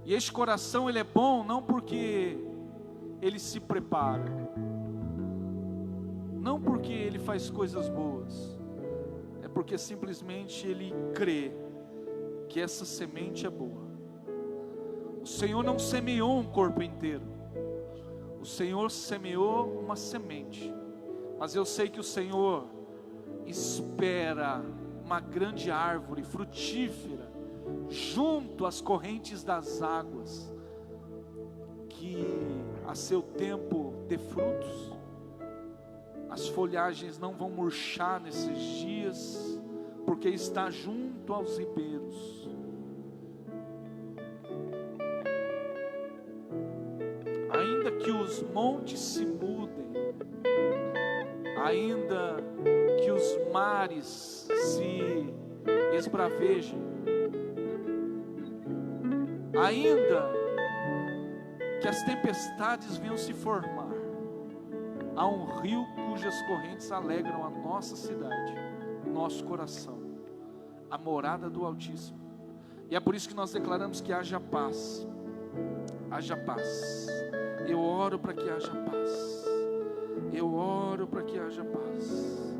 E este coração, ele é bom não porque ele se prepara, não porque ele faz coisas boas, é porque simplesmente ele crê que essa semente é boa. O Senhor não semeou um corpo inteiro, o Senhor semeou uma semente. Mas eu sei que o Senhor espera uma grande árvore frutífera junto às correntes das águas, que a seu tempo dê frutos. As folhagens não vão murchar nesses dias, porque está junto aos ribeiros. Ainda que os montes se mudem, ainda que os mares se esbravejem, ainda que as tempestades venham se formar, há um rio cujas correntes alegram a nossa cidade, o nosso coração, a morada do Altíssimo. E é por isso que nós declaramos que haja paz. Haja paz. Eu oro para que haja paz. Eu oro para que haja paz.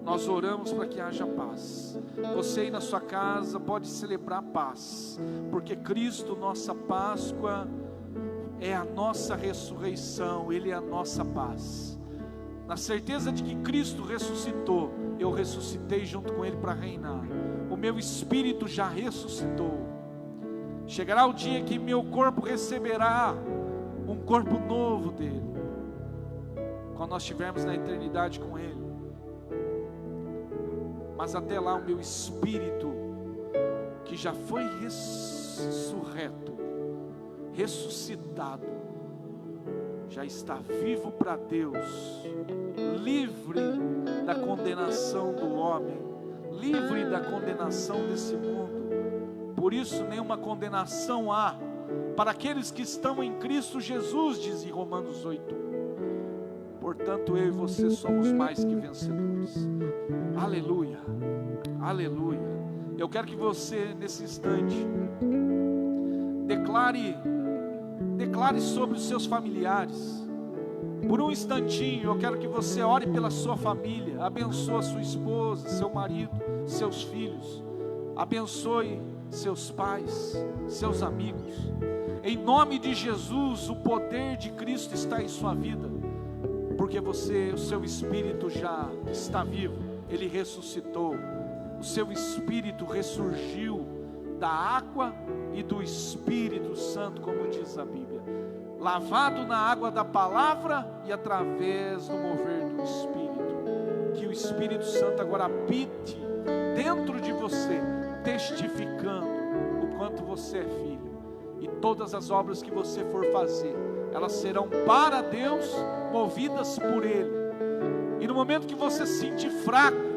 Nós oramos para que haja paz. Você aí na sua casa pode celebrar paz, porque Cristo, nossa Páscoa, é a nossa ressurreição. Ele é a nossa paz. Na certeza de que Cristo ressuscitou, eu ressuscitei junto com Ele para reinar. O meu espírito já ressuscitou. Chegará o dia que meu corpo receberá um corpo novo dele, quando nós estivermos na eternidade com Ele. Mas até lá o meu espírito, que já foi ressurreto, ressuscitado, já está vivo para Deus, livre da condenação do homem, livre da condenação desse mundo. Por isso nenhuma condenação há para aqueles que estão em Cristo Jesus, diz em Romanos 8. Portanto, eu e você somos mais que vencedores. Aleluia, aleluia. Eu quero que você, nesse instante, declare sobre os seus familiares. Por um instantinho, eu quero que você ore pela sua família. Abençoe a sua esposa, seu marido, seus filhos. Abençoe seus pais, seus amigos. Em nome de Jesus, o poder de Cristo está em sua vida, porque o seu espírito já está vivo. Ele ressuscitou. O seu espírito ressurgiu da água e do Espírito Santo, como diz a Bíblia, lavado na água da palavra e através do mover do Espírito. Que o Espírito Santo agora habite dentro de você, testificando o quanto você é filho. E todas as obras que você for fazer, elas serão para Deus, movidas por Ele. E no momento que você se sentir fraco,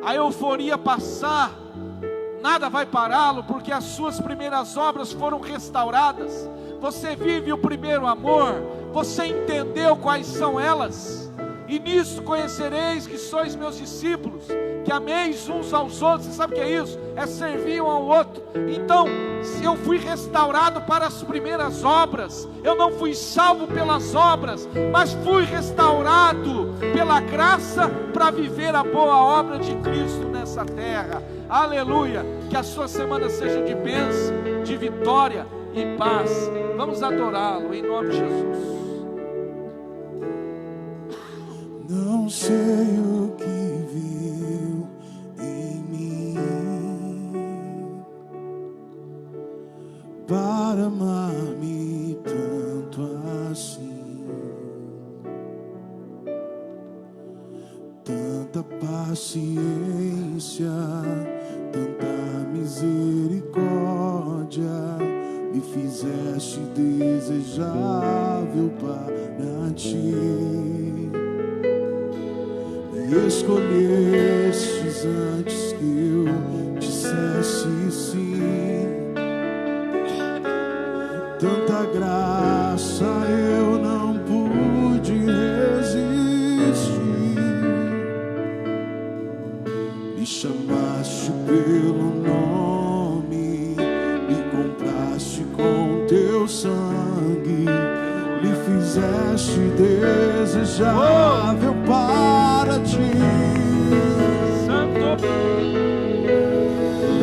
a euforia passar, nada vai pará-lo, porque as suas primeiras obras foram restauradas. Você vive o primeiro amor, você entendeu quais são elas, e nisso conhecereis que sois meus discípulos, que ameis uns aos outros. Você sabe o que é isso? É servir um ao outro. Então, se eu fui restaurado para as primeiras obras, eu não fui salvo pelas obras, mas fui restaurado pela graça para viver a boa obra de Cristo nessa terra. Aleluia. Que a sua semana seja de bênção, de vitória e paz. Vamos adorá-lo em nome de Jesus. Não sei o que viu em mim, paciência, tanta misericórdia, me fizeste desejável para ti. Me escolhestes antes que eu dissesse sim. Tanta graça eu não pude resistir. Me chamaste pelo nome, me compraste com teu sangue, me fizeste desejável para ti. Santo,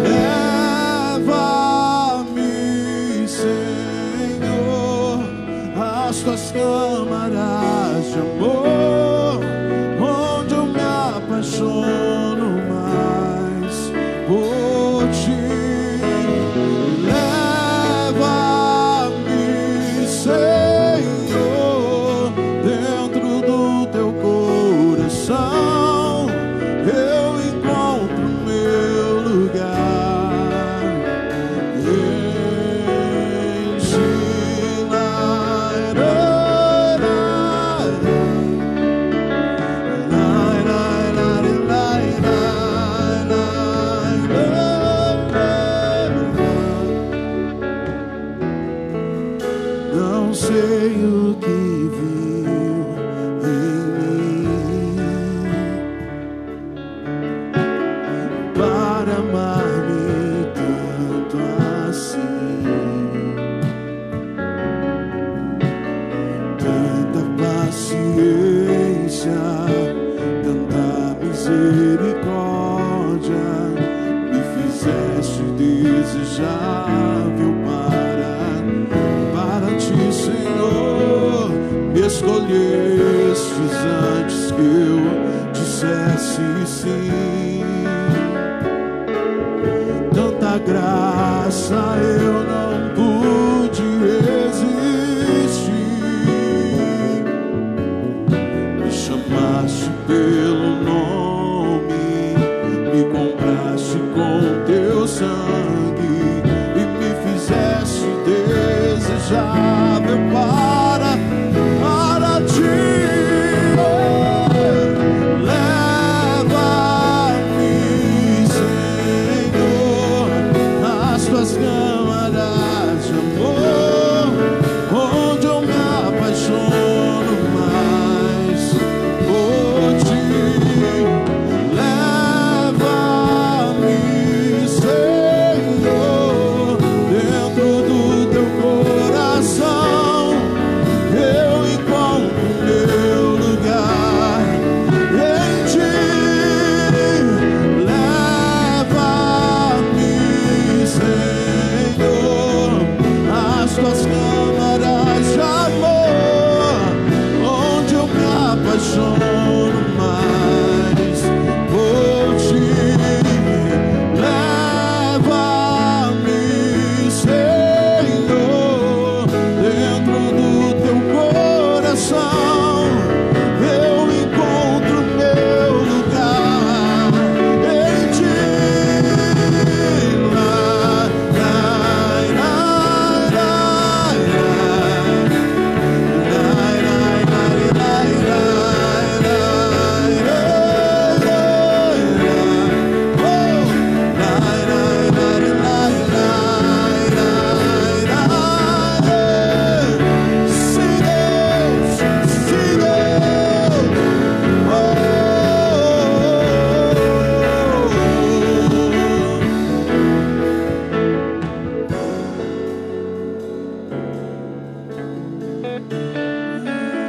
leva-me, Senhor, às tuas câmaras de amor, onde eu me apaixono mais por ti. Leva-me, Senhor, dentro do teu coração, eu encontro meu lugar. Não sei o que viu em mim para amar-me tanto assim. Tanta paciência, tanta misericórdia, me fizeste desejável para ti, Senhor. Me escolhestes antes que eu dissesse sim. Tanta graça eu não pude resistir. Me chamaste pelo nome, me compraste com teu sangue e me fizeste desejável para ti. Leva-me, Senhor, às tuas câmaras de amor, onde eu me apaixono mais por ti. Leva-me, Senhor, dentro do teu coração, eu encontro meu lugar em ti. Leva-me, Senhor, às tuas câmaras de amor, onde eu me apaixono mais por ti. Leva-me, Senhor, dentro do teu coração, eu encontro meu lugar em ti.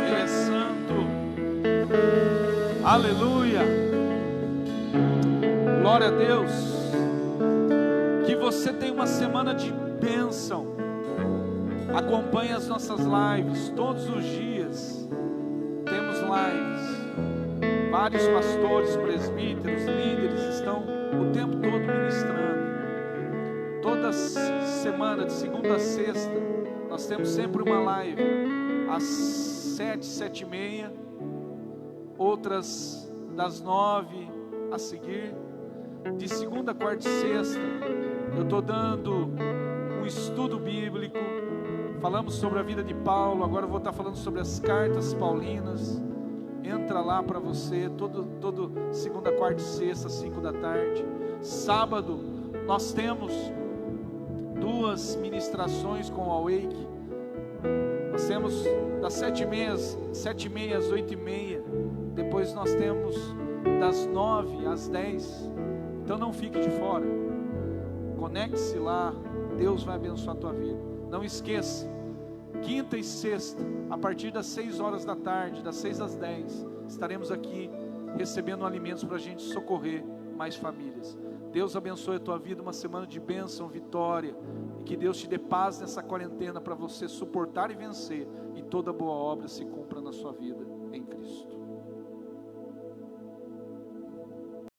Ele é santo. Aleluia. Glória a Deus. Que você tenha uma semana de bênção. Acompanhe as nossas lives todos os dias. Temos lives. Vários pastores, presbíteros, líderes estão o tempo todo ministrando. Toda semana, de segunda a sexta, nós temos sempre uma live às 7, 7:30, outras das 9 a seguir. De segunda, quarta e sexta, eu estou dando um estudo bíblico. Falamos sobre a vida de Paulo, agora eu vou estar falando sobre as cartas paulinas. Entra lá para você, todo segunda, quarta e sexta, 5 da tarde. Sábado, nós temos 2 ministrações com o Awake. Nós temos das 7h30 às 8h30. Depois nós temos das 9 às 10. Então não fique de fora. Conecte-se lá. Deus vai abençoar a tua vida. Não esqueça, quinta e sexta, a partir das 6 horas da tarde, das 6 às 10, estaremos aqui recebendo alimentos para a gente socorrer mais famílias. Deus abençoe a tua vida, uma semana de bênção, vitória, e que Deus te dê paz nessa quarentena para você suportar e vencer, e toda boa obra se cumpra na sua vida em Cristo.